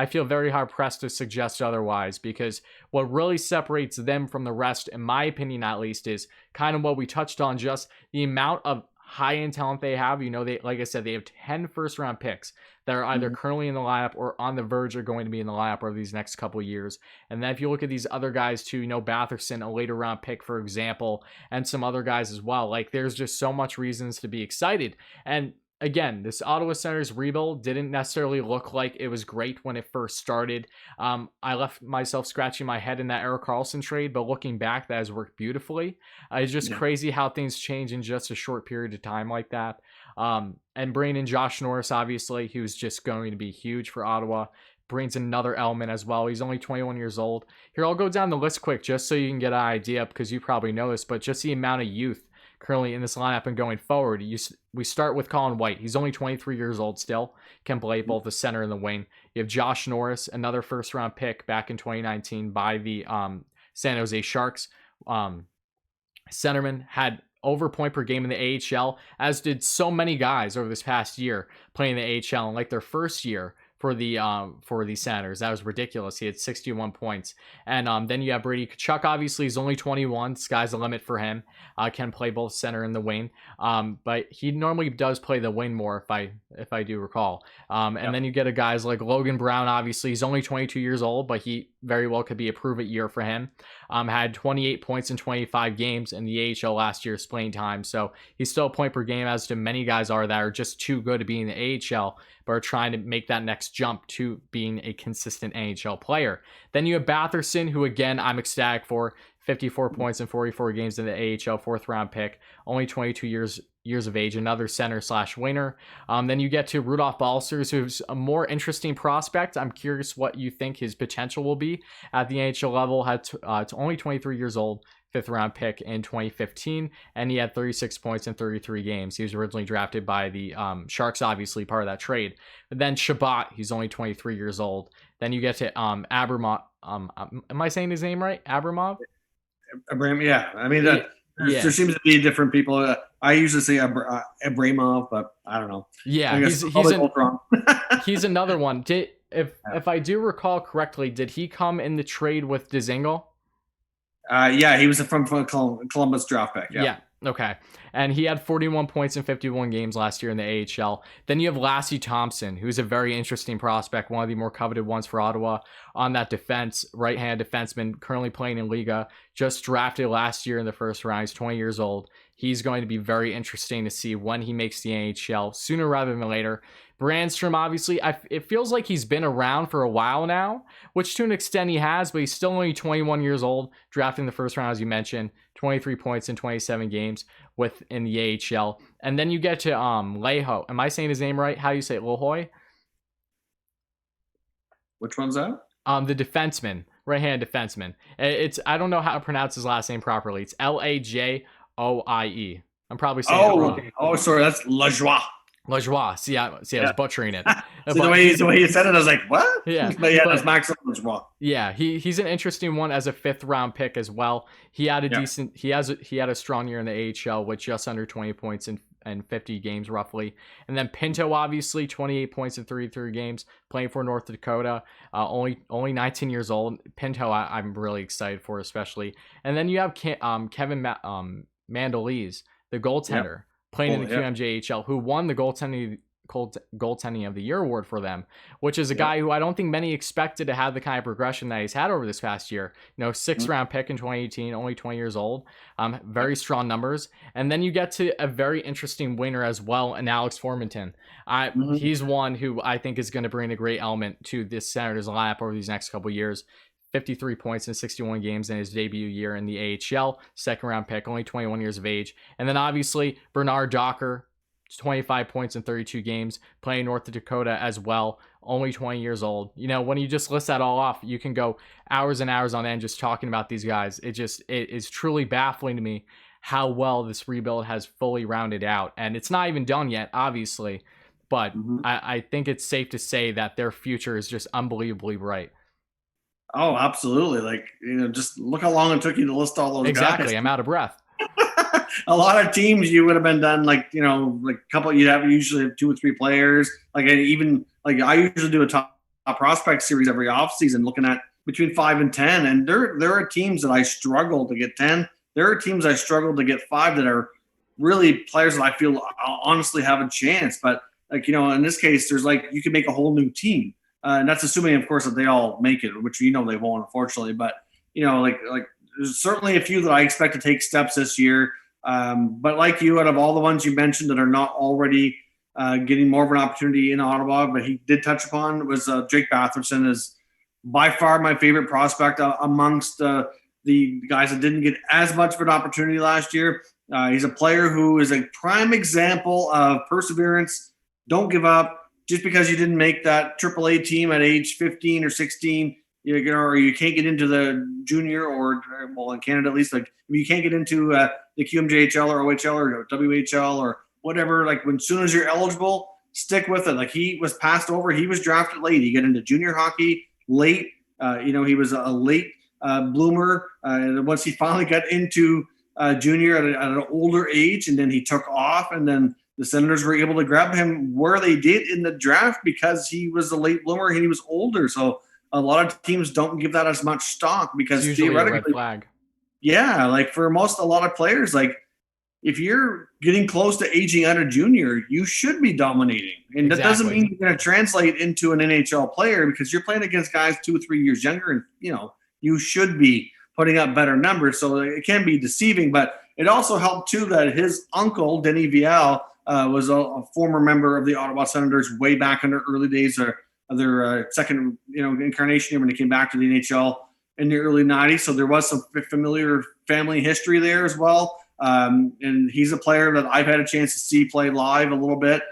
Speaker 1: feel very hard pressed to suggest otherwise, because what really separates them from the rest, in my opinion at least, is kind of what we touched on, just the amount of high end talent they have. They, like I said, they have 10 first round picks that are either currently in the lineup or on the verge of going to be in the lineup over these next couple of years. And then if you look at these other guys too, Batherson, a later round pick, for example, and some other guys as well. Like, there's just so much reasons to be excited. And again, this Ottawa Senators rebuild didn't necessarily look like it was great when it first started. I left myself scratching my head in that Erik Karlsson trade, but looking back, that has worked beautifully. It's just crazy how things change in just a short period of time like that. And bringing in Josh Norris, obviously, who's just going to be huge for Ottawa, brings another element as well. He's only 21 years old. Here, I'll go down the list quick just so you can get an idea, because you probably know this, but just the amount of youth currently in this lineup and going forward. We start with Colin White. He's only 23 years old still. Can play both the center and the wing. You have Josh Norris, another first-round pick back in 2019 by the San Jose Sharks. Centerman had over point per game in the AHL, as did so many guys over this past year playing the AHL. And like their first year for the Senators, that was ridiculous. He had 61 points. And then you have Brady Tkachuk. Obviously, he's only 21. Sky's the limit for him. Can play both center and the wing. But he normally does play the wing more, if I do recall. And then you get guys like Logan Brown. Obviously, he's only 22 years old, but he very well could be a prove-it year for him. Had 28 points in 25 games in the AHL last year's playing time. So he's still a point per game, as to many guys are that are just too good to be in the AHL, but are trying to make that next jump to being a consistent NHL player. Then you have Batherson, who again I'm ecstatic for. 54 points in 44 games in the AHL, 4th round pick, only 22 years of age, another center/winger. Then you get to Rudolph Balcers, who's a more interesting prospect. I'm curious what you think his potential will be at the NHL level. It's only 23 years old, 5th round pick in 2015, and he had 36 points in 33 games. He was originally drafted by the Sharks, obviously part of that trade. But then Shabbat, he's only 23 years old. Then you get to Abramov. Am I saying his name right? Abramov?
Speaker 2: Yeah. I mean, there seems to be different people. I usually say Abramov, but I don't know.
Speaker 1: Yeah, he's another one. If I do recall correctly, did he come in the trade with Dzingel?
Speaker 2: Yeah, he was from Columbus draft pick. Yeah.
Speaker 1: Okay. And he had 41 points in 51 games last year in the AHL. Then you have Lassie Thompson, who's a very interesting prospect, one of the more coveted ones for Ottawa on that defense, right-hand defenseman, currently playing in Liga, just drafted last year in the first round. He's 20 years old. He's going to be very interesting to see when he makes the NHL, sooner rather than later. Brandstrom, obviously, it feels like he's been around for a while now, which to an extent he has, but he's still only 21 years old, drafting the first round, as you mentioned, 23 points in 27 games within the AHL. And then you get to Leho. Am I saying his name right? How do you say it? Lohoy?
Speaker 2: Which one's that?
Speaker 1: The defenseman, right-hand defenseman. I don't know how to pronounce his last name properly. It's Lajoie. I'm probably saying it wrong.
Speaker 2: Oh, sorry, that's Lajoie.
Speaker 1: Lajoie. See, I was butchering it.
Speaker 2: The way you said it, I was like, what?
Speaker 1: Yeah.
Speaker 2: But yeah, that's Maxim Lajoie.
Speaker 1: Yeah, he's an interesting one as a 5th round pick as well. He had he had a strong year in the AHL with just under 20 points in 50 games roughly. And then Pinto, obviously 28 points in 33 games, playing for North Dakota, only 19 years old. Pinto I'm really excited for, especially. And then you have Kevin Mandolese, the goaltender, playing in the QMJHL, who won the goaltending of the year award for them, which is a guy who I don't think many expected to have the kind of progression that he's had over this past year. 6th round pick in 2018, only 20 years old. Very strong numbers. And then you get to a very interesting winger as well, and Alex Formenton. He's one who I think is going to bring a great element to this Senators lineup over these next couple of years. 53 points in 61 games in his debut year in the AHL, 2nd round pick, only 21 years of age. And then obviously Bernard Docker, 25 points in 32 games, playing North Dakota as well, only 20 years old. When you just list that all off, you can go hours and hours on end just talking about these guys. It is truly baffling to me how well this rebuild has fully rounded out. And it's not even done yet, obviously, but I think it's safe to say that their future is just unbelievably bright.
Speaker 2: Oh, absolutely. Just look how long it took you to list all those guys.
Speaker 1: Exactly. I'm out of breath.
Speaker 2: A lot of teams you would have been done a couple, usually have 2 or 3 players. I usually do a top prospect series every offseason looking at between 5 and 10. And there are teams that I struggle to get 10. There are teams I struggle to get 5 that really players that I feel honestly have a chance. But like, in this case, there's like, you can make a whole new team. And that's assuming, of course, that they all make it, which they won't, unfortunately. But, like there's certainly a few that I expect to take steps this year. But like you, out of all the ones you mentioned that are not already getting more of an opportunity in Ottawa, but he did touch upon, was Jake Batherson is by far my favorite prospect amongst the guys that didn't get as much of an opportunity last year. He's a player who is a prime example of perseverance. Don't give up. Just because you didn't make that AAA team at age 15 or 16, or you can't get into the junior or, well, in Canada at least, like if you can't get into the QMJHL or OHL or WHL or whatever, like as soon as you're eligible, stick with it. Like he was passed over. He was drafted late. He got into junior hockey late. He was a late bloomer. Once he finally got into junior at an older age, and then he took off, and then the Senators were able to grab him where they did in the draft because he was a late bloomer and he was older. So a lot of teams don't give that as much stock because
Speaker 1: it's usually
Speaker 2: theoretically,
Speaker 1: a red flag.
Speaker 2: Yeah, like for a lot of players, like if you're getting close to aging out of junior, you should be dominating. And that doesn't mean you're going to translate into an NHL player because you're playing against guys 2 or 3 years younger, and you should be putting up better numbers. So it can be deceiving, but it also helped too that his uncle, Denny Vial, was a former member of the Ottawa Senators way back in their early days, of their second incarnation when they came back to the NHL in the early 90s. So there was some familiar family history there as well. And he's a player that I've had a chance to see play live a little bit,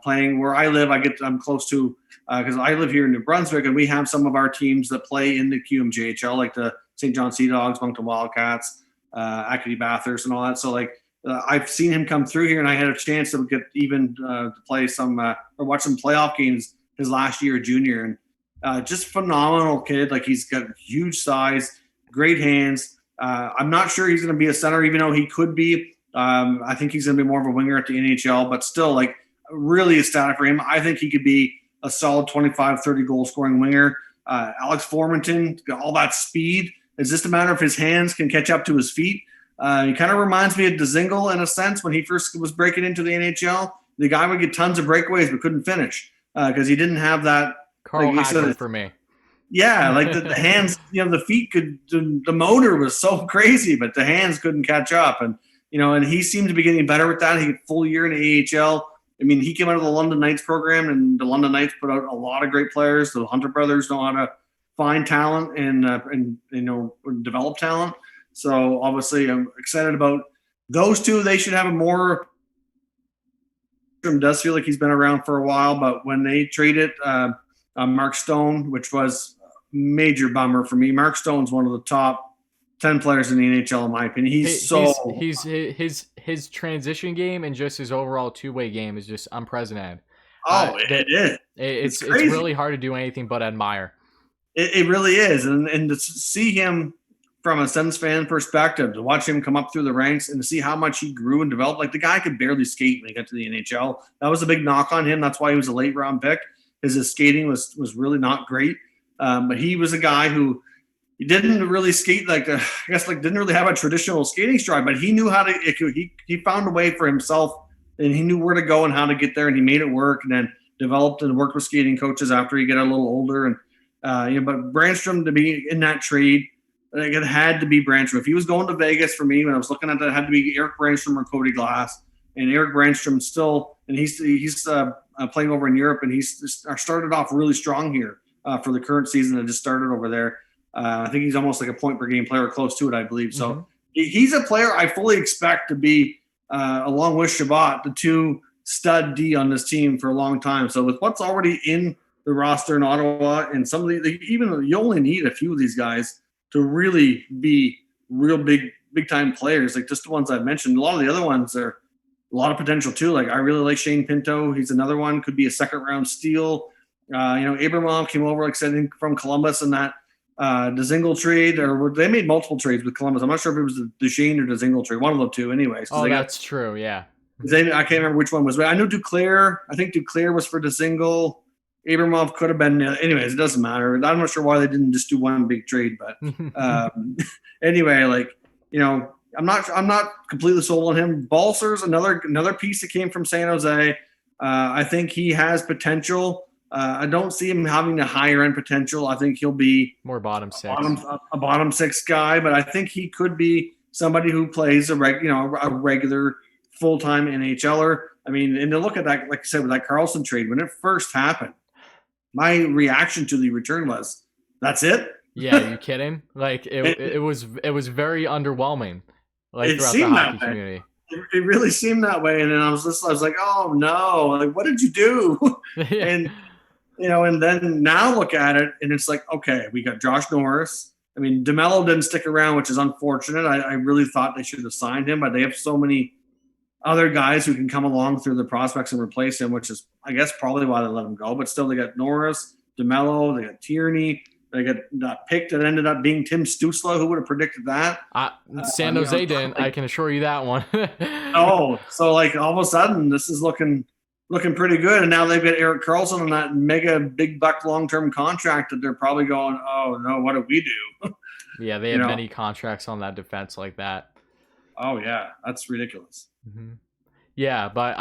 Speaker 2: playing where I live. I'm close to, because I live here in New Brunswick, and we have some of our teams that play in the QMJHL, like the St. John Sea Dogs, Moncton Wildcats, Acadie Bathurst, and all that. So like I've seen him come through here, and I had a chance to get even to play some or watch some playoff games his last year junior, and just phenomenal kid. Like he's got huge size, great hands. I'm not sure he's going to be a center, even though he could be. I think he's going to be more of a winger at the NHL, but still, like, really ecstatic for him. I think he could be a solid 25, 30 goal scoring winger. Alex Formanton, got all that speed. It's just a matter of his hands can catch up to his feet. He kind of reminds me of Dzingel in a sense when he first was breaking into the NHL. The guy would get tons of breakaways but couldn't finish because he didn't have that.
Speaker 1: Carl Hagelin for me.
Speaker 2: Yeah, like the hands, the feet the motor was so crazy, but the hands couldn't catch up. And, and he seemed to be getting better with that. He had full year in the AHL. I mean, he came out of the London Knights program, and the London Knights put out a lot of great players. The Hunter brothers know how to find talent and develop talent. So obviously I'm excited about those two. They should have a more does feel like he's been around for a while, but when they traded Mark Stone, which was a major bummer for me. Mark Stone's one of the top 10 players in the NHL, in my opinion.
Speaker 1: His transition game and just his overall two-way game is just unprecedented.
Speaker 2: It is.
Speaker 1: It's really hard to do anything but admire.
Speaker 2: It really is. And to see him from a Sens fan perspective, to watch him come up through the ranks and to see how much he grew and developed. Like the guy could barely skate when he got to the NHL. That was a big knock on him. That's why he was a late round pick. His skating was really not great. But he was a guy who he didn't really skate didn't really have a traditional skating stride, but he knew how to, he found a way for himself, and he knew where to go and how to get there, and he made it work, and then developed and worked with skating coaches after he got a little older. And, but Brandstrom to be in that trade, it had to be Brandstrom. If he was going to Vegas for me, when I was looking at that, it had to be Eric Brandstrom or Cody Glass. And Eric Brandstrom still, and he's playing over in Europe, and he's started off really strong here for the current season that just started over there. I think he's almost like a point per game player, close to it, I believe. So he's a player I fully expect to be, along with Shabbat, the two stud D on this team for a long time. So with what's already in the roster in Ottawa, and some of even you only need a few of these guys to really be real big time players, like just the ones I've mentioned. A lot of the other ones are a lot of potential too. Like I really like Shane Pinto. He's another one, could be a second round steal. Abramov came over, like I said, from Columbus in that Dzingel trade, or they made multiple trades with Columbus. I'm not sure if it was the Duchesne or Dzingel trade, one of the two anyways.
Speaker 1: That's true, yeah.
Speaker 2: I can't remember which one was, but I knew Duclair. I think Duclair was for Dzingel. Abramov could have been. Anyways, it doesn't matter. I'm not sure why they didn't just do one big trade, but anyway, I'm not completely sold on him. Balser's another piece that came from San Jose. I think he has potential. I don't see him having the higher end potential. I think he'll be
Speaker 1: more bottom six,
Speaker 2: a bottom six guy, but I think he could be somebody who plays a regular full time NHLer. I mean, and to look at that, like I said, with that Carlson trade, when it first happened, my reaction to the return was, "That's it."
Speaker 1: Yeah, you kidding? Like it was very underwhelming. Like throughout the hockey community.
Speaker 2: It really seemed that way, and then I was like, "Oh no! Like, what did you do?"
Speaker 1: Yeah.
Speaker 2: And and then now look at it, and it's like, okay, we got Josh Norris. I mean, DeMello didn't stick around, which is unfortunate. I really thought they should have signed him, but they have so many other guys who can come along through the prospects and replace him, which is, I guess, probably why they let him go. But still, they got Norris, DeMello, they got Tierney. They got that pick that ended up being Tim Stützle. Who would have predicted that?
Speaker 1: San Jose didn't. I can assure you that one.
Speaker 2: So like all of a sudden, this is looking pretty good. And now they've got Erik Karlsson on that mega big buck long-term contract that they're probably going, oh no, what do we do?
Speaker 1: Yeah, they have many contracts on that defense like that.
Speaker 2: Oh yeah, that's ridiculous.
Speaker 1: Mm-hmm. Yeah, but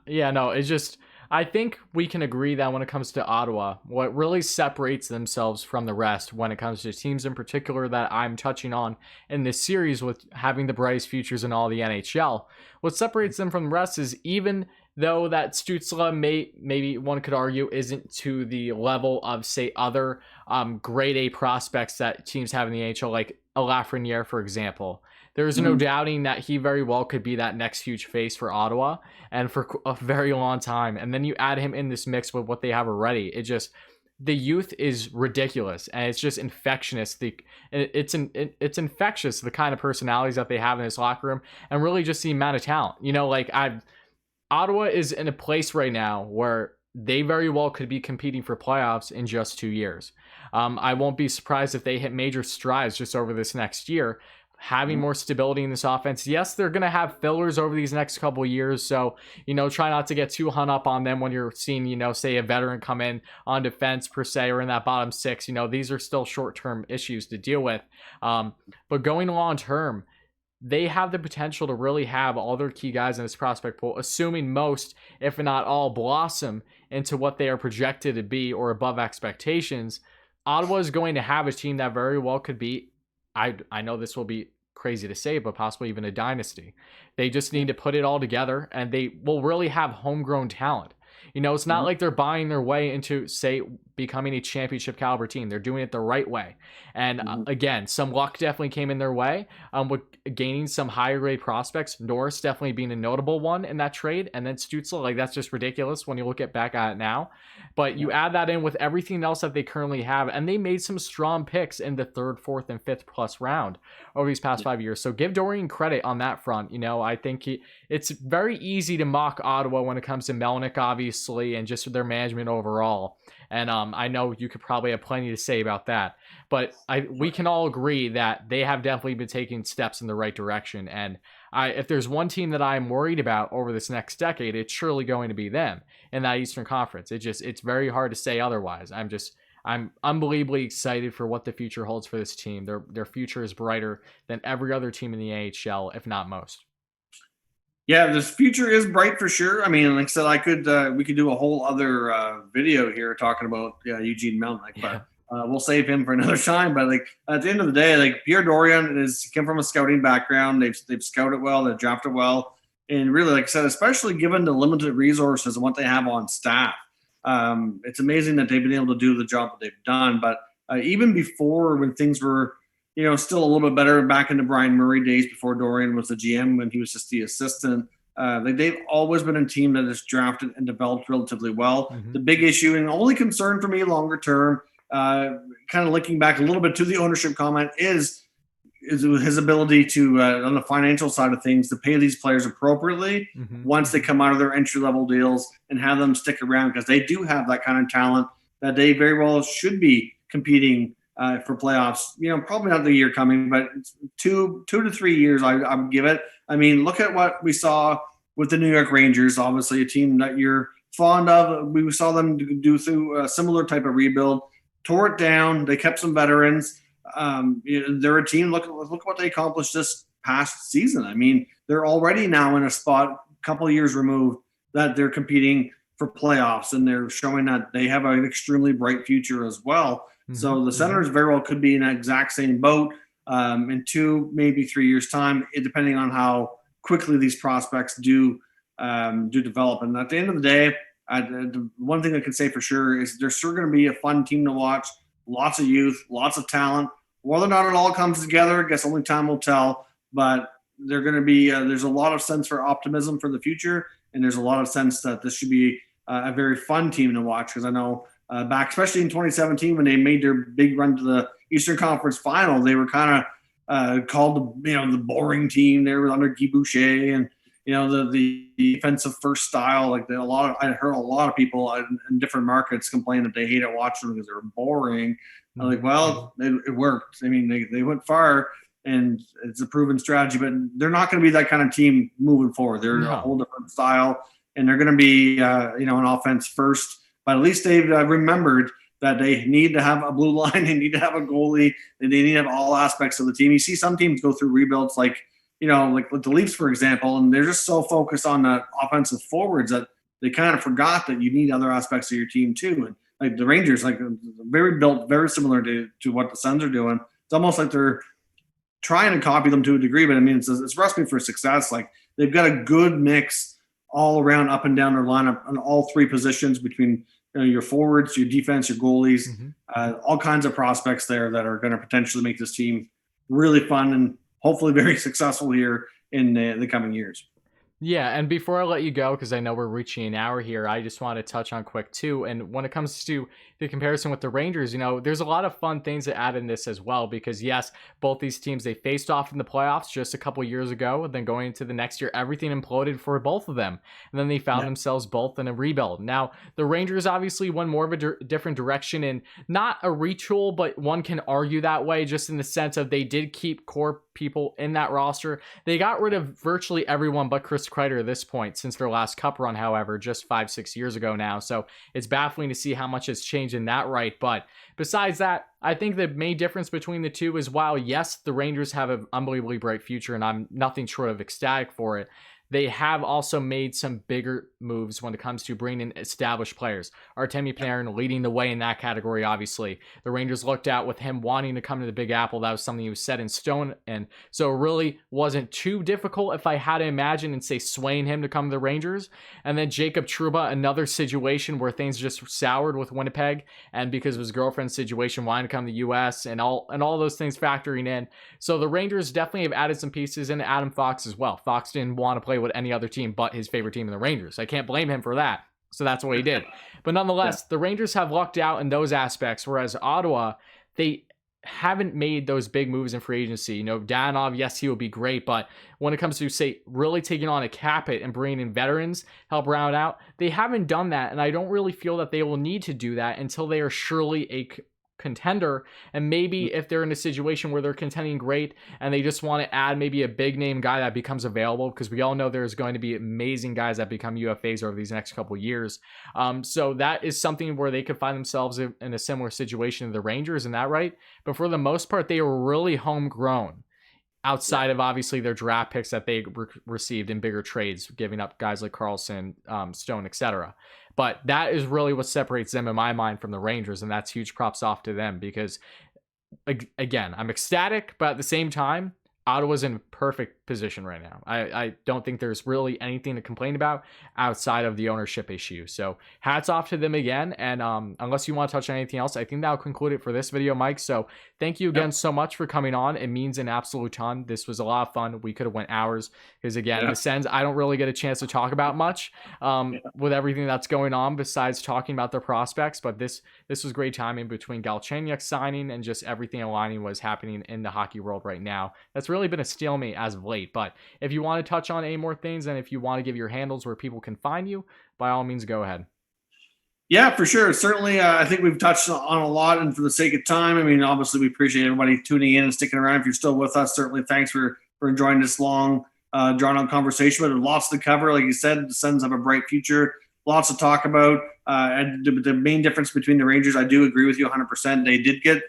Speaker 1: it's just, I think we can agree that when it comes to Ottawa, what really separates themselves from the rest when it comes to teams in particular that I'm touching on in this series with having the brightest futures in all the NHL, what separates them from the rest is, even though that Stützle maybe one could argue isn't to the level of, say, other grade A prospects that teams have in the NHL, like a Lafreniere, for example. There's no doubting that he very well could be that next huge face for Ottawa and for a very long time. And then you add him in this mix with what they have already. It just, the youth is ridiculous, and it's just infectious. It's infectious, the kind of personalities that they have in this locker room, and really just the amount of talent. Ottawa is in a place right now where they very well could be competing for playoffs in just 2 years. I won't be surprised if they hit major strides just over this next year, having more stability in this offense. Yes, they're going to have fillers over these next couple of years. So, try not to get too hung up on them when you're seeing, say a veteran come in on defense per se, or in that bottom six. These are still short-term issues to deal with. But going long-term, they have the potential to really have all their key guys in this prospect pool, assuming most, if not all, blossom into what they are projected to be or above expectations. Ottawa is going to have a team that very well could be, I know this will be crazy to say, but possibly even a dynasty. They just need to put it all together, and they will really have homegrown talent. It's not like they're buying their way into, say, becoming a championship caliber team. They're doing it the right way. And again, some luck definitely came in their way with gaining some higher grade prospects. Norris definitely being a notable one in that trade. And then Stützle, like, that's just ridiculous when you look back at it now. But you add that in with everything else that they currently have, and they made some strong picks in the 3rd, 4th, and 5th plus round over these past 5 years. So give Dorian credit on that front. I think it's very easy to mock Ottawa when it comes to Melnyk, obviously, and just their management overall. And I know you could probably have plenty to say about that, but we can all agree that they have definitely been taking steps in the right direction. And if there's one team that I'm worried about over this next decade, it's surely going to be them in that Eastern Conference. It's very hard to say otherwise. I'm unbelievably excited for what the future holds for this team. Their future is brighter than every other team in the AHL, if not most.
Speaker 2: Yeah, this future is bright for sure. I mean, like I said, we could do a whole other video here talking about Eugene Melnyk, but we'll save him for another time. But like at the end of the day, like Pierre Dorion came from a scouting background. They've scouted well, they've drafted well, and really, like I said, especially given the limited resources and what they have on staff, it's amazing that they've been able to do the job that they've done. But even before, when things were still a little bit better back in the Brian Murray days before Dorian was the GM, when he was just the assistant. They've always been a team that has drafted and developed relatively well. Mm-hmm. The big issue and only concern for me longer term, kind of linking back a little bit to the ownership comment, is his ability to, on the financial side of things, to pay these players appropriately once they come out of their entry-level deals and have them stick around, because they do have that kind of talent that they very well should be competing for playoffs. Probably not the year coming, but 2 to 3 years I would give it. I mean, look at what we saw with the New York Rangers, obviously a team that you're fond of. We saw them do through a similar type of rebuild, tore it down. They kept some veterans. They're a team. Look what they accomplished this past season. I mean, they're already now in a spot, a couple of years removed, that they're competing for playoffs, and they're showing that they have an extremely bright future as well. So the Senators very well could be in that exact same boat in 2, maybe 3 years' time, depending on how quickly these prospects do develop. And at the end of the day, the one thing I can say for sure is they're sure going to be a fun team to watch. Lots of youth, lots of talent. Whether or not it all comes together, I guess only time will tell. But they're going to be there's a lot of sense for optimism for the future, and there's a lot of sense that this should be a very fun team to watch, because I know back, especially in 2017, when they made their big run to the Eastern Conference Final, they were kind of called the boring team. They were under Guy Boucher, and the defensive first style. Like I heard a lot of people in different markets complain that they hated watching them because they were boring. I'm like, well, it worked. I mean, they went far, and it's a proven strategy. But they're not going to be that kind of team moving forward. They're a whole different style, and they're going to be an offense first. But at least they've remembered that they need to have a blue line, they need to have a goalie, and they need to have all aspects of the team. You see some teams go through rebuilds like with the Leafs, for example, and they're just so focused on the offensive forwards that they kind of forgot that you need other aspects of your team too. And like the Rangers, built very similar to what the Sens are doing. It's almost like they're trying to copy them to a degree, but I mean, it's a recipe for success. Like they've got a good mix all around, up and down their lineup on all three positions between your forwards, your defense, your goalies, all kinds of prospects there that are going to potentially make this team really fun and hopefully very successful here in the coming years.
Speaker 1: Yeah, and before I let you go, because I know we're reaching an hour here, I just want to touch on quick too. And when it comes to the comparison with the Rangers, there's a lot of fun things to add in this as well, because yes, both these teams, they faced off in the playoffs just a couple years ago, and then going into the next year, everything imploded for both of them. And then they found themselves both in a rebuild. Now, the Rangers obviously went more of a different direction, and not a retool, but one can argue that way, just in the sense of they did keep core people in that roster. They got rid of virtually everyone but Chris Kreider at this point since their last cup run, however, just 5-6 years ago now. So it's baffling to see how much has changed in that right. But besides that, I think the main difference between the two is, while yes, the Rangers have an unbelievably bright future and I'm nothing short of ecstatic for it, they have also made some bigger moves when it comes to bringing in established players. Artemi Panarin leading the way in that category, obviously. The Rangers looked out with him wanting to come to the Big Apple. That was something he was set in stone. And so it really wasn't too difficult if I had to imagine and say swaying him to come to the Rangers. And then Jacob Trouba, another situation where things just soured with Winnipeg, and because of his girlfriend's situation, wanting to come to the U.S. and all those things factoring in. So the Rangers definitely have added some pieces, and Adam Fox as well. Fox didn't want to play with any other team but his favorite team in the Rangers. I can't blame him for that. So that's what he did. But nonetheless, the Rangers have lucked out in those aspects, whereas Ottawa, they haven't made those big moves in free agency. Danov, yes, he will be great, but when it comes to, say, really taking on a cap hit and bringing in veterans, help round out, they haven't done that, and I don't really feel that they will need to do that until they are surely a contender. And maybe if they're in a situation where they're contending great and they just want to add maybe a big name guy that becomes available, because we all know there's going to be amazing guys that become UFAs over these next couple of years. So that is something where they could find themselves in a similar situation to the Rangers in that right. But for the most part, they were really homegrown, outside of obviously their draft picks that they received in bigger trades, giving up guys like Carlson, Stone, etc. But that is really what separates them in my mind from the Rangers, and that's huge props off to them, because again, I'm ecstatic, but at the same time, Ottawa's in perfect position right now. I don't think there's really anything to complain about outside of the ownership issue. So hats off to them again. And unless you want to touch on anything else, I think that'll conclude it for this video, Mike. So thank you again so much for coming on. It means an absolute ton. This was a lot of fun. We could have went hours, because again, the Sens, I don't really get a chance to talk about much with everything that's going on besides talking about their prospects. But this was great timing between Galchenyuk signing and just everything aligning was happening in the hockey world right now. That's really been a stalemate as of late. But if you want to touch on any more things, and if you want to give your handles where people can find you, by all means, go ahead.
Speaker 2: Yeah, for sure. Certainly, I think we've touched on a lot, and for the sake of time, I mean, obviously we appreciate everybody tuning in and sticking around. If you're still with us, certainly thanks for enjoying this long, drawn-out conversation. But there's lots to cover. Like you said, the Sens have a bright future. Lots to talk about. And the main difference between the Rangers, I do agree with you 100%. They did get,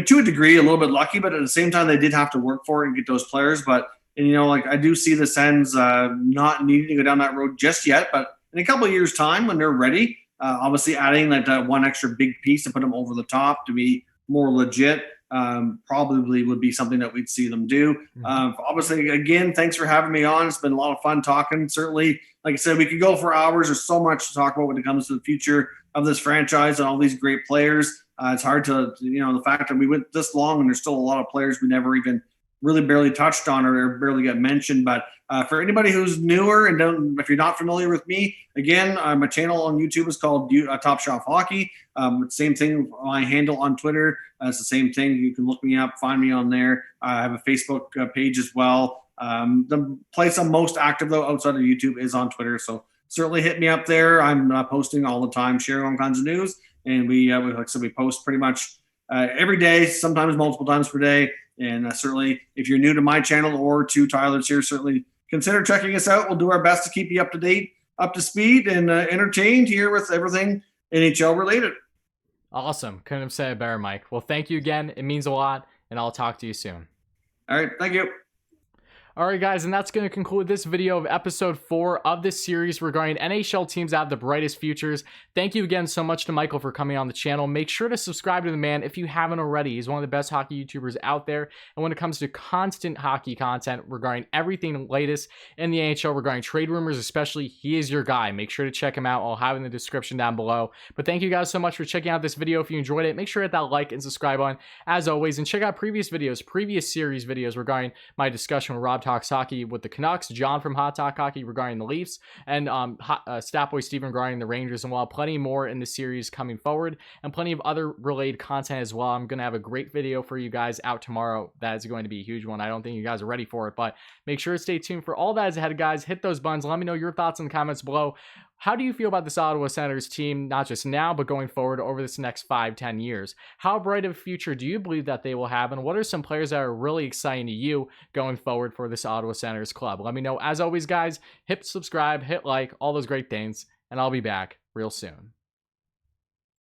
Speaker 2: to a degree, a little bit lucky, but at the same time, they did have to work for it and get those players. But And, like I do see the Sens not needing to go down that road just yet, but in a couple of years' time when they're ready, obviously adding that one extra big piece to put them over the top to be more legit probably would be something that we'd see them do. Obviously, again, thanks for having me on. It's been a lot of fun talking. Certainly, like I said, we could go for hours. There's so much to talk about when it comes to the future of this franchise and all these great players. It's hard to, the fact that we went this long and there's still a lot of players we never even really barely touched on or barely get mentioned. But for anybody who's newer and if you're not familiar with me, again, my channel on YouTube is called Top Shelf Hockey. Same thing, my handle on Twitter. It's the same thing. You can look me up, find me on there. I have a Facebook page as well. The place I'm most active, though, outside of YouTube is on Twitter. So certainly hit me up there. I'm posting all the time, sharing all kinds of news. And we like I said, we post pretty much every day, sometimes multiple times per day. And certainly, if you're new to my channel or to Tyler's here, certainly consider checking us out. We'll do our best to keep you up to date, up to speed, and entertained here with everything NHL related.
Speaker 1: Awesome. Couldn't have said it better, Mike. Well, thank you again. It means a lot, and I'll talk to you soon.
Speaker 2: All right. Thank you.
Speaker 1: All right, guys, and that's going to conclude this video of episode 4 of this series regarding NHL teams that have the brightest futures. Thank you again so much to Michael for coming on the channel. Make sure to subscribe to the man if you haven't already. He's one of the best hockey YouTubers out there. And when it comes to constant hockey content regarding everything latest in the NHL, regarding trade rumors especially, he is your guy. Make sure to check him out. I'll have it in the description down below. But thank you guys so much for checking out this video. If you enjoyed it, make sure to hit that like and subscribe button as always. And check out previous videos, previous series videos regarding my discussion with Rob Talks Hockey with the Canucks, John from Hot Talk Hockey regarding the Leafs, and Statboy Steven regarding the Rangers, and we'll have plenty more in the series coming forward, and plenty of other related content as well. I'm going to have a great video for you guys out tomorrow. That is going to be a huge one. I don't think you guys are ready for it, but make sure to stay tuned for all that is ahead, guys. Hit those buttons. Let me know your thoughts in the comments below. How do you feel about this Ottawa Senators team, not just now, but going forward over this next 5-10 years? How bright of a future do you believe that they will have, and what are some players that are really exciting to you going forward for this Ottawa Senators club? Let me know. As always, guys, hit subscribe, hit like, all those great things, and I'll be back real soon.